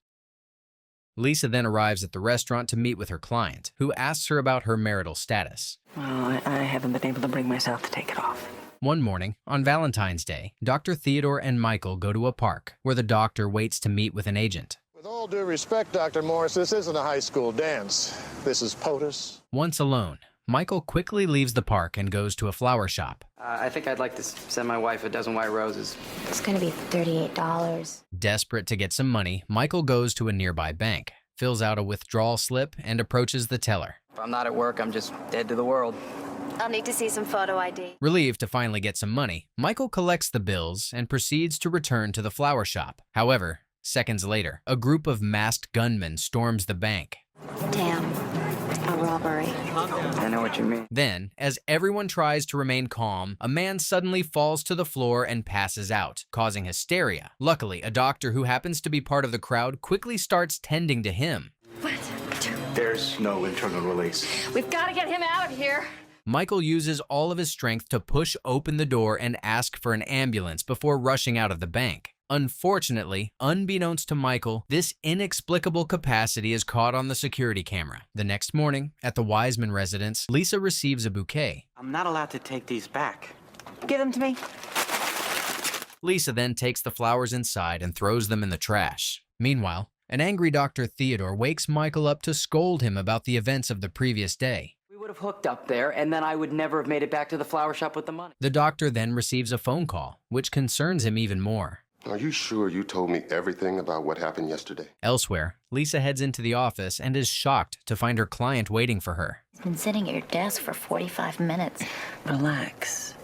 Lisa then arrives at the restaurant to meet with her client, who asks her about her marital status. Well, I haven't been able to bring myself to take it off. One morning, on Valentine's Day, Dr. Theodore and Michael go to a park, where the doctor waits to meet with an agent. With all due respect, Dr. Morris, this isn't a high school dance. This is POTUS. Once alone, Michael quickly leaves the park and goes to a flower shop. I think I'd like to send my wife a dozen white roses. It's going to be $38. Desperate to get some money, Michael goes to a nearby bank, fills out a withdrawal slip, and approaches the teller. If I'm not at work, I'm just dead to the world. I'll need to see some photo ID. Relieved to finally get some money, Michael collects the bills and proceeds to return to the flower shop. However, seconds later, a group of masked gunmen storms the bank. Damn, a robbery. I know what you mean. Then, as everyone tries to remain calm, a man suddenly falls to the floor and passes out, causing hysteria. Luckily, a doctor who happens to be part of the crowd quickly starts tending to him. There's no internal release. We've got to get him out of here. Michael uses all of his strength to push open the door and ask for an ambulance before rushing out of the bank. Unfortunately, unbeknownst to Michael, this inexplicable capacity is caught on the security camera. The next morning, at the Wiseman residence, Lisa receives a bouquet. I'm not allowed to take these back. Give them to me. Lisa then takes the flowers inside and throws them in the trash. Meanwhile, an angry Dr. Theodore wakes Michael up to scold him about the events of the previous day. We would have hooked up there, and then I would never have made it back to the flower shop with the money. The doctor then receives a phone call, which concerns him even more. Are you sure you told me everything about what happened yesterday? Elsewhere, Lisa heads into the office and is shocked to find her client waiting for her. He's been sitting at your desk for 45 minutes. Relax.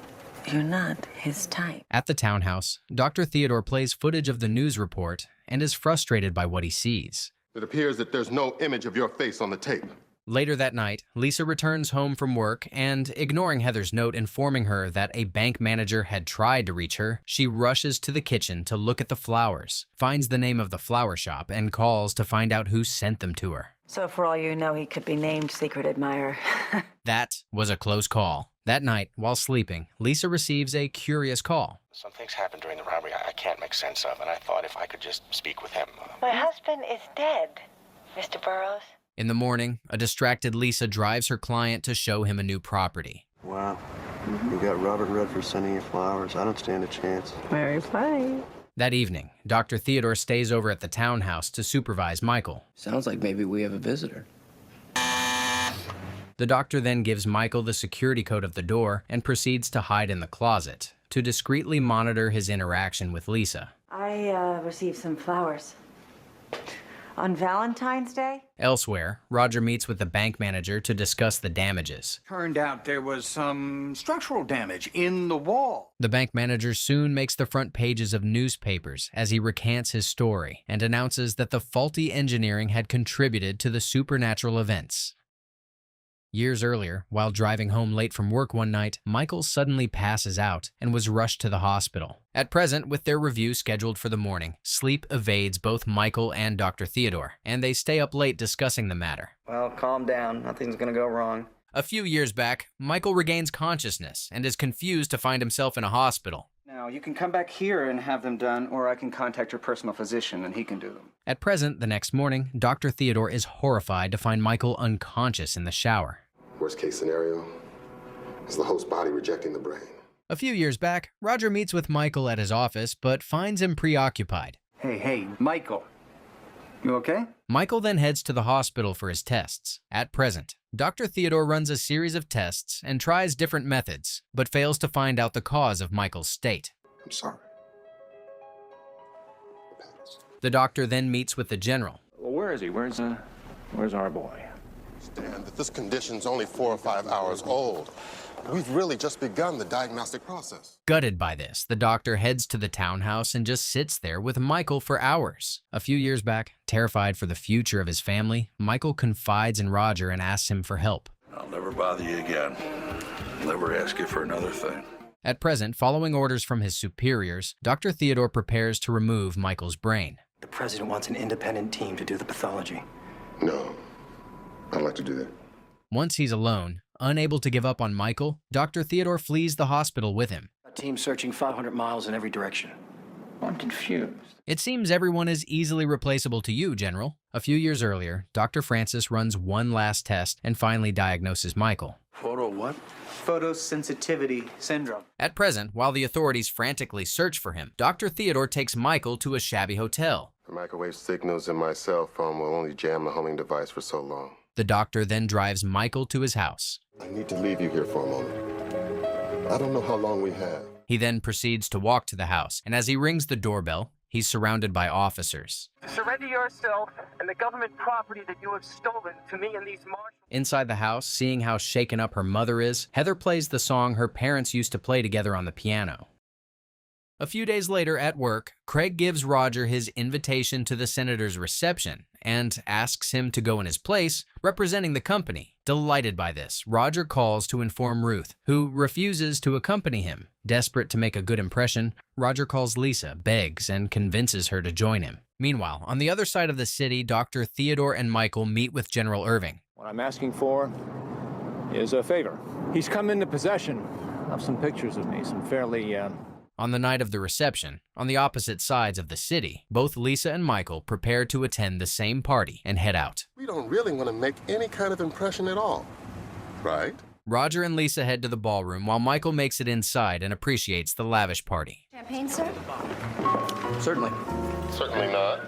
You're not his type. At the townhouse, Dr. Theodore plays footage of the news report and is frustrated by what he sees. It appears that there's no image of your face on the tape. Later that night, Lisa returns home from work and, ignoring Heather's note informing her that a bank manager had tried to reach her, she rushes to the kitchen to look at the flowers, finds the name of the flower shop, and calls to find out who sent them to her. So for all you know, he could be named secret admirer. That was a close call. That night, while sleeping, Lisa receives a curious call. Some things happened during the robbery I can't make sense of, and I thought if I could just speak with him. My husband is dead, Mr. Burroughs. In the morning, a distracted Lisa drives her client to show him a new property. Wow. You got Robert Redford sending you flowers. I don't stand a chance. Very funny. That evening, Dr. Theodore stays over at the townhouse to supervise Michael. Sounds like maybe we have a visitor. The doctor then gives Michael the security code of the door and proceeds to hide in the closet to discreetly monitor his interaction with Lisa. I received some flowers. On Valentine's Day? Elsewhere, Roger meets with the bank manager to discuss the damages. Turned out there was some structural damage in the wall. The bank manager soon makes the front pages of newspapers as he recants his story and announces that the faulty engineering had contributed to the supernatural events. Years earlier, while driving home late from work one night, Michael suddenly passes out and was rushed to the hospital. At present, with their review scheduled for the morning, sleep evades both Michael and Dr. Theodore, and they stay up late discussing the matter. Well, calm down. Nothing's gonna go wrong. A few years back, Michael regains consciousness and is confused to find himself in a hospital. Now, you can come back here and have them done, or I can contact your personal physician and he can do them. At present, the next morning, Dr. Theodore is horrified to find Michael unconscious in the shower. Worst case scenario is the host body rejecting the brain. A few years back, Roger meets with Michael at his office, but finds him preoccupied. Hey, Michael. You okay? Michael then heads to the hospital for his tests. At present, Dr. Theodore runs a series of tests and tries different methods, but fails to find out the cause of Michael's state. I'm sorry. The doctor then meets with the general. Well, where is he? Where's our boy? Stan, that this condition's only 4 or 5 hours old. We've really just begun the diagnostic process. Gutted by this, the doctor heads to the townhouse and just sits there with Michael for hours. A few years back, terrified for the future of his family, Michael confides in Roger and asks him for help. I'll never bother you again. Never ask you for another thing. At present, following orders from his superiors, Dr. Theodore prepares to remove Michael's brain. The president wants an independent team to do the pathology. No, I'd like to do that. Once he's alone, unable to give up on Michael, Dr. Theodore flees the hospital with him. A team searching 500 miles in every direction. I'm confused. It seems everyone is easily replaceable to you, General. A few years earlier, Dr. Francis runs one last test and finally diagnoses Michael. Photo what? Photosensitivity syndrome. At present, while the authorities frantically search for him, Dr. Theodore takes Michael to a shabby hotel. The microwave signals in my cell phone will only jam the homing device for so long. The doctor then drives Michael to his house. I need to leave you here for a moment. I don't know how long we have. He then proceeds to walk to the house, and as he rings the doorbell, he's surrounded by officers. Surrender yourself and the government property that you have stolen to me and these marshals. Inside the house, seeing how shaken up her mother is, Heather plays the song her parents used to play together on the piano. A few days later at work, Craig gives Roger his invitation to the senator's reception and asks him to go in his place, representing the company. Delighted by this, Roger calls to inform Ruth, who refuses to accompany him. Desperate to make a good impression, Roger calls Lisa, begs, and convinces her to join him. Meanwhile, on the other side of the city, Dr. Theodore and Michael meet with General Irving. What I'm asking for is a favor. He's come into possession of some pictures of me, some fairly, On the night of the reception, on the opposite sides of the city, both Lisa and Michael prepare to attend the same party and head out. We don't really want to make any kind of impression at all, right? Roger and Lisa head to the ballroom while Michael makes it inside and appreciates the lavish party. Champagne, sir? Certainly. Certainly not.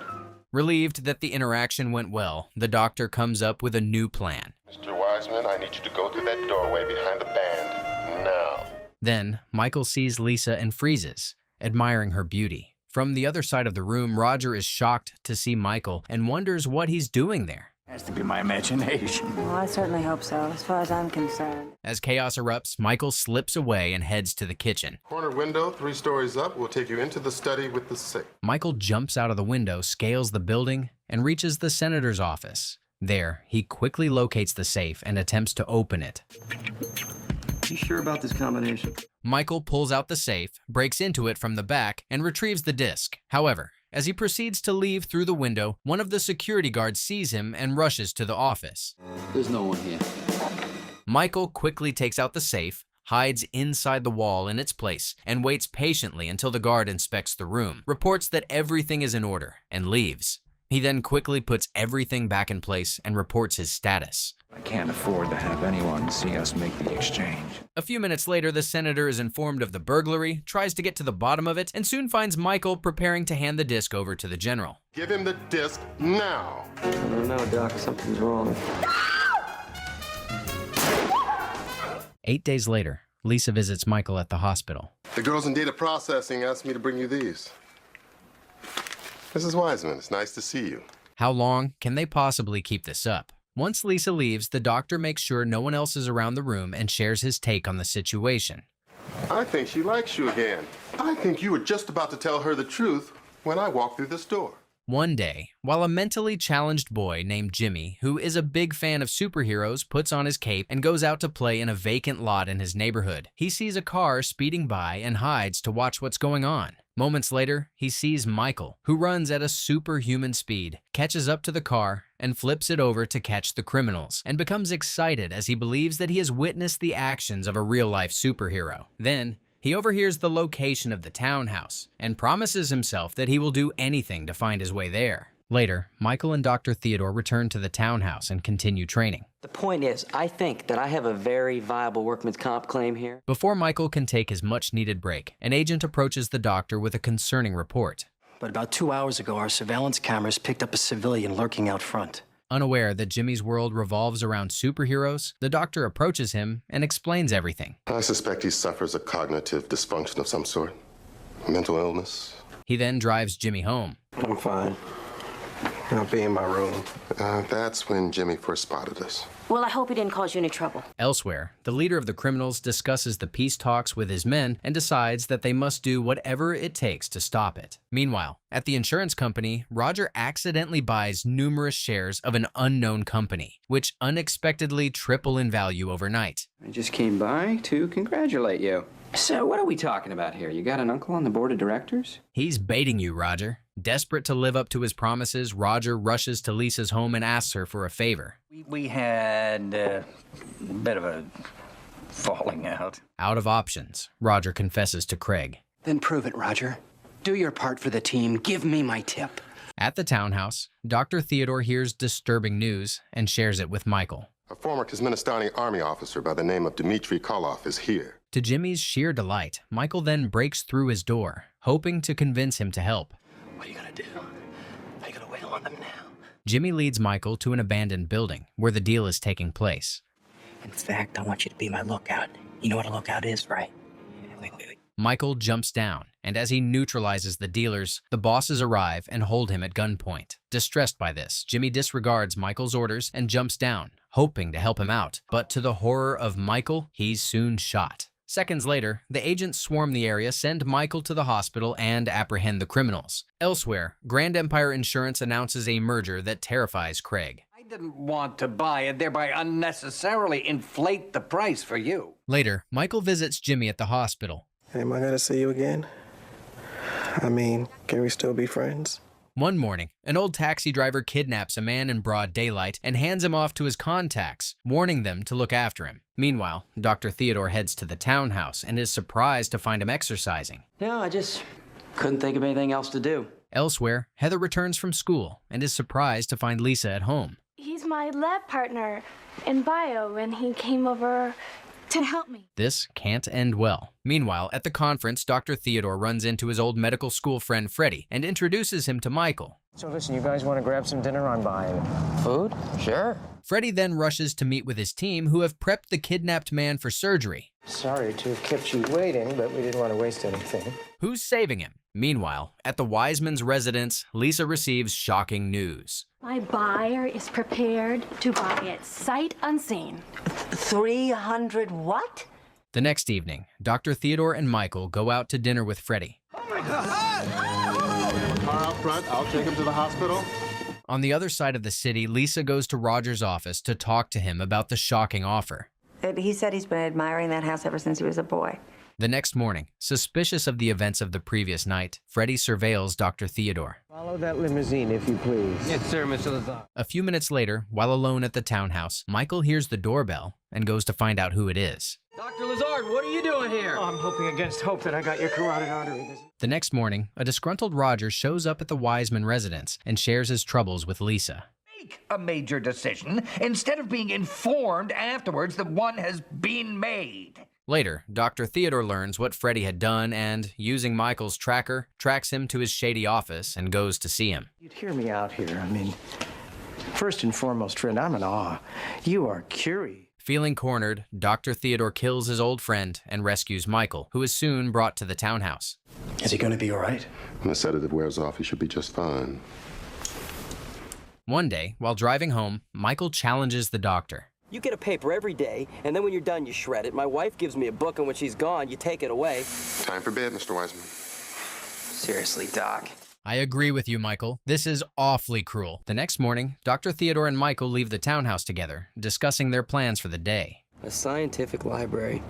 Relieved that the interaction went well, the doctor comes up with a new plan. Mr. Wiseman, I need you to go through that doorway behind the band now. Then, Michael sees Lisa and freezes, admiring her beauty. From the other side of the room, Roger is shocked to see Michael and wonders what he's doing there. Has to be my imagination. Well, I certainly hope so, as far as I'm concerned. As chaos erupts, Michael slips away and heads to the kitchen. Corner window, 3 stories up, will take you into the study with the safe. Michael jumps out of the window, scales the building, and reaches the senator's office. There, he quickly locates the safe and attempts to open it. You sure about this combination? Michael pulls out the safe, breaks into it from the back, and retrieves the disc. However, as he proceeds to leave through the window, one of the security guards sees him and rushes to the office. There's no one here. Michael quickly takes out the safe, hides inside the wall in its place, and waits patiently until the guard inspects the room, reports that everything is in order, and leaves. He then quickly puts everything back in place and reports his status. I can't afford to have anyone see us make the exchange. A few minutes later, the senator is informed of the burglary, tries to get to the bottom of it, and soon finds Michael preparing to hand the disc over to the general. Give him the disc now. I don't know, Doc. Something's wrong. 8 days later, Lisa visits Michael at the hospital. The girls in data processing asked me to bring you these. Mrs. Wiseman, it's nice to see you. How long can they possibly keep this up? Once Lisa leaves, the doctor makes sure no one else is around the room and shares his take on the situation. I think she likes you again. I think you were just about to tell her the truth when I walked through this door. One day, while a mentally challenged boy named Jimmy, who is a big fan of superheroes, puts on his cape and goes out to play in a vacant lot in his neighborhood, he sees a car speeding by and hides to watch what's going on. Moments later, he sees Michael, who runs at a superhuman speed, catches up to the car, and flips it over to catch the criminals, and becomes excited as he believes that he has witnessed the actions of a real-life superhero. Then, he overhears the location of the townhouse, and promises himself that he will do anything to find his way there. Later, Michael and Dr. Theodore return to the townhouse and continue training. The point is, I think that I have a very viable workman's comp claim here. Before Michael can take his much-needed break, an agent approaches the doctor with a concerning report. But about 2 hours ago, our surveillance cameras picked up a civilian lurking out front. Unaware that Jimmy's world revolves around superheroes, the doctor approaches him and explains everything. I suspect he suffers a cognitive dysfunction of some sort. Mental illness. He then drives Jimmy home. I'm fine. I'll be in my room. That's when Jimmy first spotted us. Well, I hope he didn't cause you any trouble. Elsewhere, the leader of the criminals discusses the peace talks with his men and decides that they must do whatever it takes to stop it. Meanwhile, at the insurance company, Roger accidentally buys numerous shares of an unknown company, which unexpectedly triple in value overnight. I just came by to congratulate you. So what are we talking about here? You got an uncle on the board of directors? He's baiting you, Roger. Desperate to live up to his promises, Roger rushes to Lisa's home and asks her for a favor. We had a bit of a falling out. Out of options, Roger confesses to Craig. Then prove it, Roger. Do your part for the team. Give me my tip. At the townhouse, Dr. Theodore hears disturbing news and shares it with Michael. A former Turkmenistani army officer by the name of Dmitry Koloff is here. To Jimmy's sheer delight, Michael then breaks through his door, hoping to convince him to help. What are you gonna do? Are you gonna wail on them now? Jimmy leads Michael to an abandoned building where the deal is taking place. In fact, I want you to be my lookout. You know what a lookout is, right? Wait. Michael jumps down, and as he neutralizes the dealers, the bosses arrive and hold him at gunpoint. Distressed by this, Jimmy disregards Michael's orders and jumps down, hoping to help him out. But to the horror of Michael, he's soon shot. Seconds later, the agents swarm the area, send Michael to the hospital, and apprehend the criminals. Elsewhere, Grand Empire Insurance announces a merger that terrifies Craig. I didn't want to buy it, thereby unnecessarily inflate the price for you. Later, Michael visits Jimmy at the hospital. Hey, am I gonna see you again? I mean, can we still be friends? One morning, an old taxi driver kidnaps a man in broad daylight and hands him off to his contacts, warning them to look after him. Meanwhile, Dr. Theodore heads to the townhouse and is surprised to find him exercising. No, I just couldn't think of anything else to do. Elsewhere, Heather returns from school and is surprised to find Lisa at home. He's my lab partner in bio, and he came over to help me. This can't end well. Meanwhile, at the conference, Dr. Theodore runs into his old medical school friend Freddie and introduces him to Michael. So listen, you guys want to grab some dinner on by? Food? Sure. Freddie then rushes to meet with his team, who have prepped the kidnapped man for surgery. Sorry to have kept you waiting, but we didn't want to waste anything. Who's saving him? Meanwhile, at the Wiseman's residence, Lisa receives shocking news. My buyer is prepared to buy it sight unseen. 300 what? The next evening, Dr. Theodore and Michael go out to dinner with Freddie. Car out front. I'll take him to the hospital. On the other side of the city, Lisa goes to Roger's office to talk to him about the shocking offer. He said he's been admiring that house ever since he was a boy. The next morning, suspicious of the events of the previous night, Freddie surveils Dr. Theodore. Follow that limousine, if you please. Yes, sir, Mr. Lazar. A few minutes later, while alone at the townhouse, Michael hears the doorbell and goes to find out who it is. Dr. Lazard, what are you doing here? Oh, I'm hoping against hope that I got your carotid artery. The next morning, a disgruntled Roger shows up at the Wiseman residence and shares his troubles with Lisa. Make a major decision instead of being informed afterwards that one has been made. Later, Dr. Theodore learns what Freddie had done and, using Michael's tracker, tracks him to his shady office and goes to see him. You'd hear me out here. I mean, first and foremost, friend, I'm in awe. You are curious. Feeling cornered, Dr. Theodore kills his old friend and rescues Michael, who is soon brought to the townhouse. Is he going to be all right? When the sedative wears off, he should be just fine. One day, while driving home, Michael challenges the doctor. You get a paper every day, and then when you're done, you shred it. My wife gives me a book, and when she's gone, you take it away. Time for bed, Mr. Wiseman. Seriously, Doc. I agree with you, Michael. This is awfully cruel. The next morning, Dr. Theodore and Michael leave the townhouse together, discussing their plans for the day. A scientific library.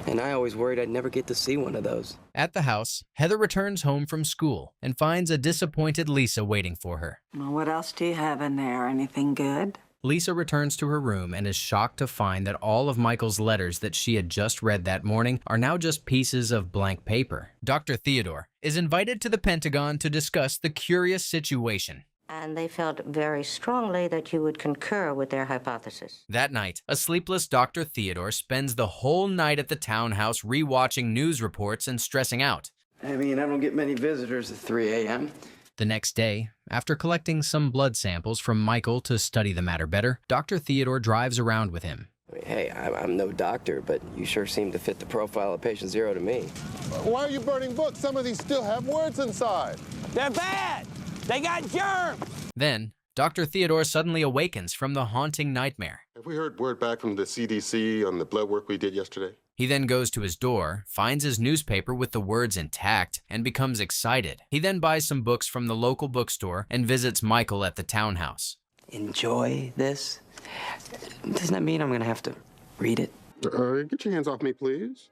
And I always worried I'd never get to see one of those. At the house, Heather returns home from school and finds a disappointed Lisa waiting for her. Well, what else do you have in there? Anything good? Lisa returns to her room and is shocked to find that all of Michael's letters that she had just read that morning are now just pieces of blank paper. Dr. Theodore is invited to the Pentagon to discuss the curious situation. And they felt very strongly that you would concur with their hypothesis. That night, a sleepless Dr. Theodore spends the whole night at the townhouse rewatching news reports and stressing out. I mean, I don't get many visitors at 3 a.m. The next day, after collecting some blood samples from Michael to study the matter better, Dr. Theodore drives around with him. Hey, I'm no doctor, but you sure seem to fit the profile of patient zero to me. Why are you burning books? Some of these still have words inside. They're bad! They got germs! Then, Dr. Theodore suddenly awakens from the haunting nightmare. Have we heard word back from the CDC on the blood work we did yesterday? He then goes to his door, finds his newspaper with the words intact, and becomes excited. He then buys some books from the local bookstore and visits Michael at the townhouse. Enjoy this? Doesn't that mean I'm gonna have to read it? Get your hands off me, please.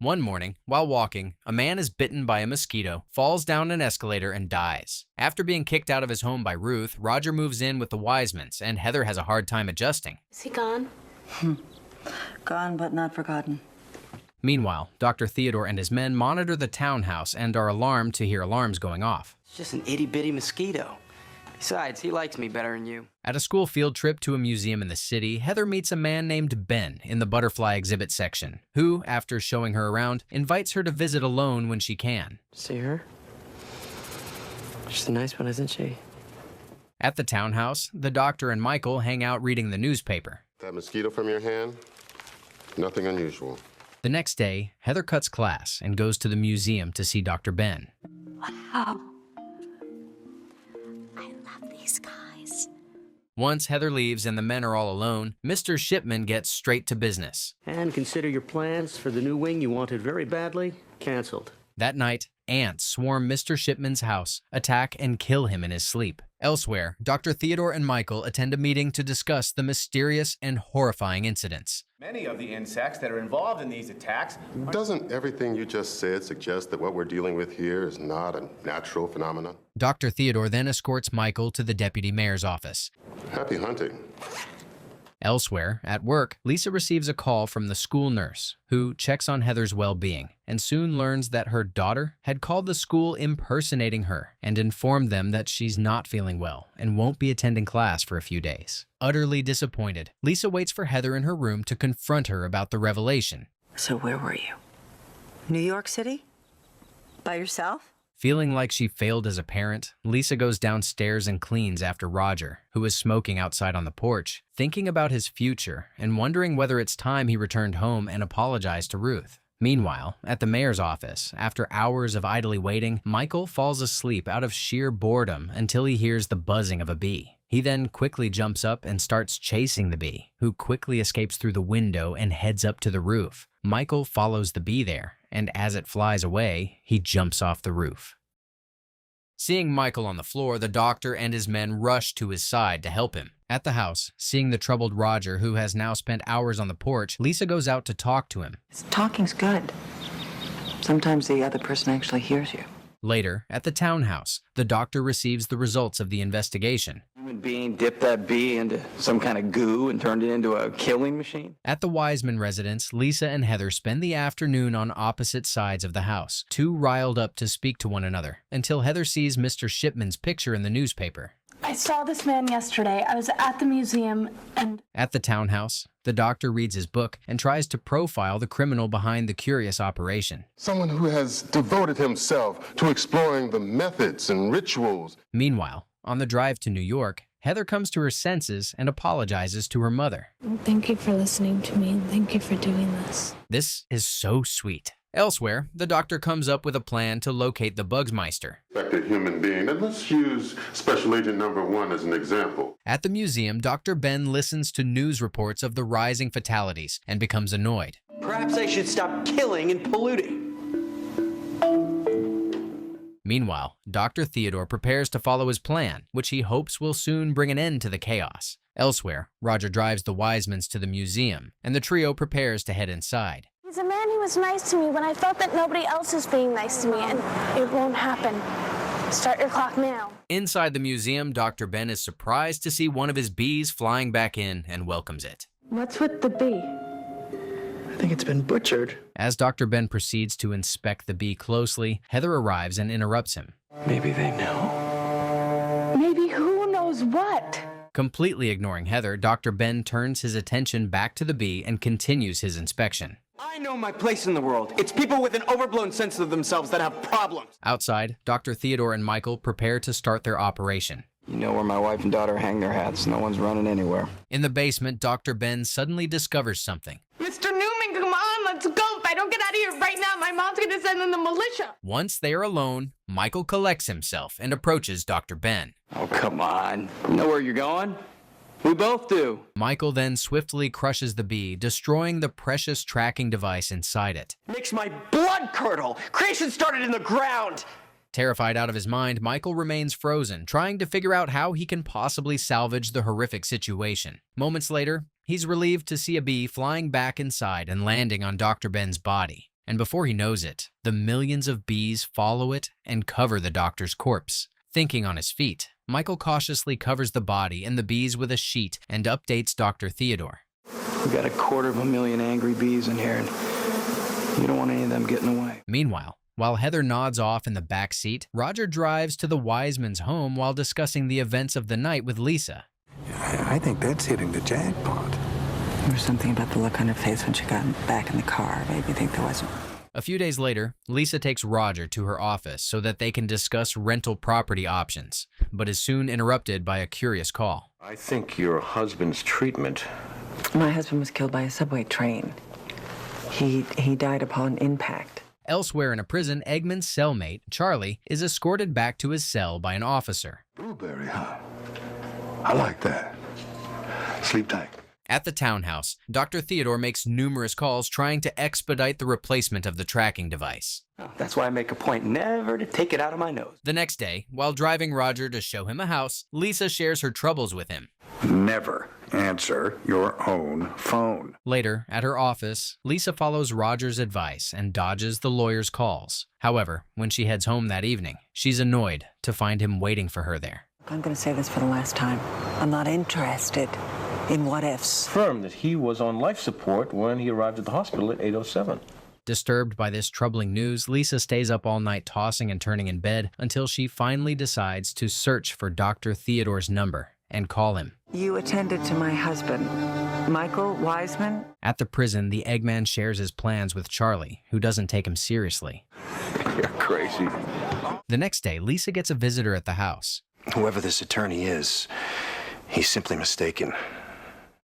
One morning, while walking, a man is bitten by a mosquito, falls down an escalator, and dies. After being kicked out of his home by Ruth, Roger moves in with the Wisemans, and Heather has a hard time adjusting. Is he gone? Gone but not forgotten. Meanwhile, Dr. Theodore and his men monitor the townhouse and are alarmed to hear alarms going off. It's just an itty-bitty mosquito. Besides, he likes me better than you. At a school field trip to a museum in the city, Heather meets a man named Ben in the butterfly exhibit section, who, after showing her around, invites her to visit alone when she can. See her? She's a nice one, isn't she? At the townhouse, the doctor and Michael hang out reading the newspaper. That mosquito from your hand? Nothing unusual. The next day, Heather cuts class and goes to the museum to see Dr. Ben. Wow. I love these guys. Once Heather leaves and the men are all alone, Mr. Shipman gets straight to business. And consider your plans for the new wing you wanted very badly canceled. That night, ants swarm Mr. Shipman's house, attack and kill him in his sleep. Elsewhere, Dr. Theodore and Michael attend a meeting to discuss the mysterious and horrifying incidents. Many of the insects that are involved in these attacks... Doesn't everything you just said suggest that what we're dealing with here is not a natural phenomenon? Dr. Theodore then escorts Michael to the deputy mayor's office. Happy hunting. Elsewhere, at work, Lisa receives a call from the school nurse, who checks on Heather's well-being, and soon learns that her daughter had called the school impersonating her and informed them that she's not feeling well and won't be attending class for a few days. Utterly disappointed, Lisa waits for Heather in her room to confront her about the revelation. So where were you? New York City? By yourself? Feeling like she failed as a parent, Lisa goes downstairs and cleans after Roger, who is smoking outside on the porch, thinking about his future and wondering whether it's time he returned home and apologized to Ruth. Meanwhile, at the mayor's office, after hours of idly waiting, Michael falls asleep out of sheer boredom until he hears the buzzing of a bee. He then quickly jumps up and starts chasing the bee, who quickly escapes through the window and heads up to the roof. Michael follows the bee there, and as it flies away, he jumps off the roof. Seeing Michael on the floor, the doctor and his men rush to his side to help him. At the house, seeing the troubled Roger, who has now spent hours on the porch, Lisa goes out to talk to him. Talking's good. Sometimes the other person actually hears you. Later, at the townhouse, the doctor receives the results of the investigation. Human being dipped that bee into some kind of goo and turned it into a killing machine? At the Wiseman residence, Lisa and Heather spend the afternoon on opposite sides of the house, too riled up to speak to one another, until Heather sees Mr. Shipman's picture in the newspaper. I saw this man yesterday. I was at the museum and... At the townhouse, the doctor reads his book and tries to profile the criminal behind the curious operation. Someone who has devoted himself to exploring the methods and rituals. Meanwhile, on the drive to New York, Heather comes to her senses and apologizes to her mother. Thank you for listening to me and thank you for doing this. This is so sweet. Elsewhere, the doctor comes up with a plan to locate the Bugsmeister. Suspected human being, and let's use Special Agent Number 1 as an example. At the museum, Dr. Ben listens to news reports of the rising fatalities and becomes annoyed. Perhaps I should stop killing and polluting. Meanwhile, Dr. Theodore prepares to follow his plan, which he hopes will soon bring an end to the chaos. Elsewhere, Roger drives the Wisemans to the museum, and the trio prepares to head inside. He's a man who was nice to me when I felt that nobody else is being nice to me, and it won't happen. Start your clock now. Inside the museum, Dr. Ben is surprised to see one of his bees flying back in and welcomes it. What's with the bee? I think it's been butchered. As Dr. Ben proceeds to inspect the bee closely, Heather arrives and interrupts him. Maybe they know. Maybe who knows what? Completely ignoring Heather, Dr. Ben turns his attention back to the bee and continues his inspection. I know my place in the world. It's people with an overblown sense of themselves that have problems. Outside, Dr. Theodore and Michael prepare to start their operation. You know where my wife and daughter hang their hats. No one's running anywhere. In the basement, Dr. Ben suddenly discovers something. Mr. Newman, come on, let's go. If I don't get out of here right now, my mom's gonna send in the militia. Once they are alone, Michael collects himself and approaches Dr. Ben. Oh, come on. You know where you're going? We both do. Michael then swiftly crushes the bee, destroying the precious tracking device inside it. Makes my blood curdle. Creation started in the ground. Terrified out of his mind, Michael remains frozen, trying to figure out how he can possibly salvage the horrific situation. Moments later, he's relieved to see a bee flying back inside and landing on Dr. Ben's body. And before he knows it, the millions of bees follow it and cover the doctor's corpse. Thinking on his feet, Michael cautiously covers the body and the bees with a sheet and updates Dr. Theodore. We got 250,000 angry bees in here, and you don't want any of them getting away. Meanwhile, while Heather nods off in the back seat, Roger drives to the Wiseman's home while discussing the events of the night with Lisa. I think that's hitting the jackpot. There was something about the look on her face when she got back in the car. Made me think there wasn't. A few days later, Lisa takes Roger to her office so that they can discuss rental property options, but is soon interrupted by a curious call. I think your husband's treatment... My husband was killed by a subway train. He died upon impact. Elsewhere in a prison, Eggman's cellmate, Charlie, is escorted back to his cell by an officer. Blueberry, huh? I like that. Sleep tight. At the townhouse, Dr. Theodore makes numerous calls trying to expedite the replacement of the tracking device. Oh, that's why I make a point never to take it out of my nose. The next day, while driving Roger to show him a house, Lisa shares her troubles with him. Never answer your own phone. Later, at her office, Lisa follows Roger's advice and dodges the lawyer's calls. However, when she heads home that evening, she's annoyed to find him waiting for her there. I'm going to say this for the last time. I'm not interested in what ifs. Confirmed that he was on life support when he arrived at the hospital at 8:07. Disturbed by this troubling news, Lisa stays up all night tossing and turning in bed until she finally decides to search for Dr. Theodore's number and call him. You attended to my husband, Michael Wiseman? At the prison, the Eggman shares his plans with Charlie, who doesn't take him seriously. You're crazy. The next day, Lisa gets a visitor at the house. Whoever this attorney is, he's simply mistaken.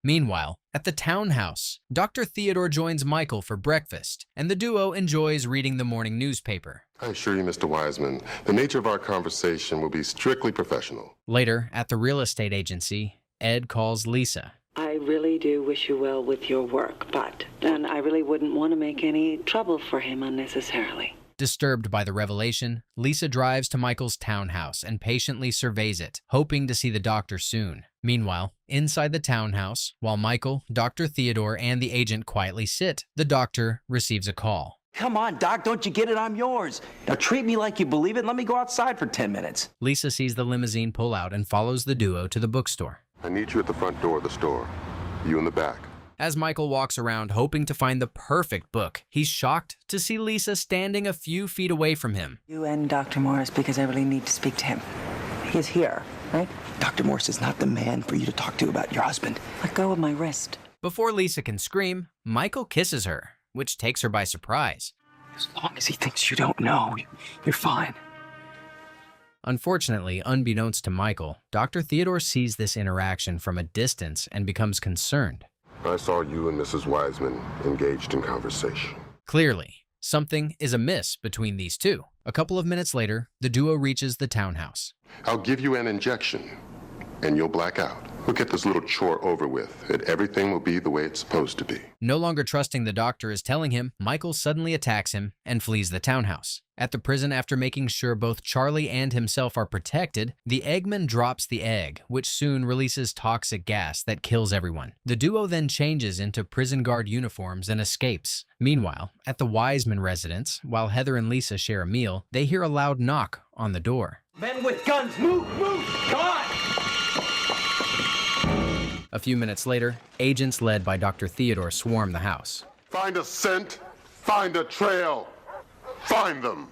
Meanwhile, at the townhouse, Dr. Theodore joins Michael for breakfast, and the duo enjoys reading the morning newspaper. I assure you, Mr. Wiseman, the nature of our conversation will be strictly professional. Later, at the real estate agency, Ed calls Lisa. I really do wish you well with your work, but then I really wouldn't want to make any trouble for him unnecessarily. Disturbed by the revelation, Lisa drives to Michael's townhouse and patiently surveys it, hoping to see the doctor soon. Meanwhile, inside the townhouse, while Michael, Dr. Theodore, and the agent quietly sit, the doctor receives a call. Come on, Doc, don't you get it? I'm yours. Now treat me like you believe it and let me go outside for 10 minutes. Lisa sees the limousine pull out and follows the duo to the bookstore. I need you at the front door of the store. You in the back. As Michael walks around hoping to find the perfect book, he's shocked to see Lisa standing a few feet away from him. You and Dr. Morris, because I really need to speak to him. He's here, right? Dr. Morse is not the man for you to talk to about your husband. Let go of my wrist. Before Lisa can scream, Michael kisses her, which takes her by surprise. As long as he thinks you don't know, you're fine. Unfortunately, unbeknownst to Michael, Dr. Theodore sees this interaction from a distance and becomes concerned. I saw you and Mrs. Wiseman engaged in conversation. Clearly, something is amiss between these two. A couple of minutes later, the duo reaches the townhouse. I'll give you an injection, and you'll black out. We'll get this little chore over with, and everything will be the way it's supposed to be. No longer trusting the doctor is telling him, Michael suddenly attacks him and flees the townhouse. At the prison, after making sure both Charlie and himself are protected, the Eggman drops the egg, which soon releases toxic gas that kills everyone. The duo then changes into prison guard uniforms and escapes. Meanwhile, at the Wiseman residence, while Heather and Lisa share a meal, they hear a loud knock on the door. Men with guns, move, come on! A few minutes later, agents led by Dr. Theodore swarm the house. Find a scent, find a trail, find them.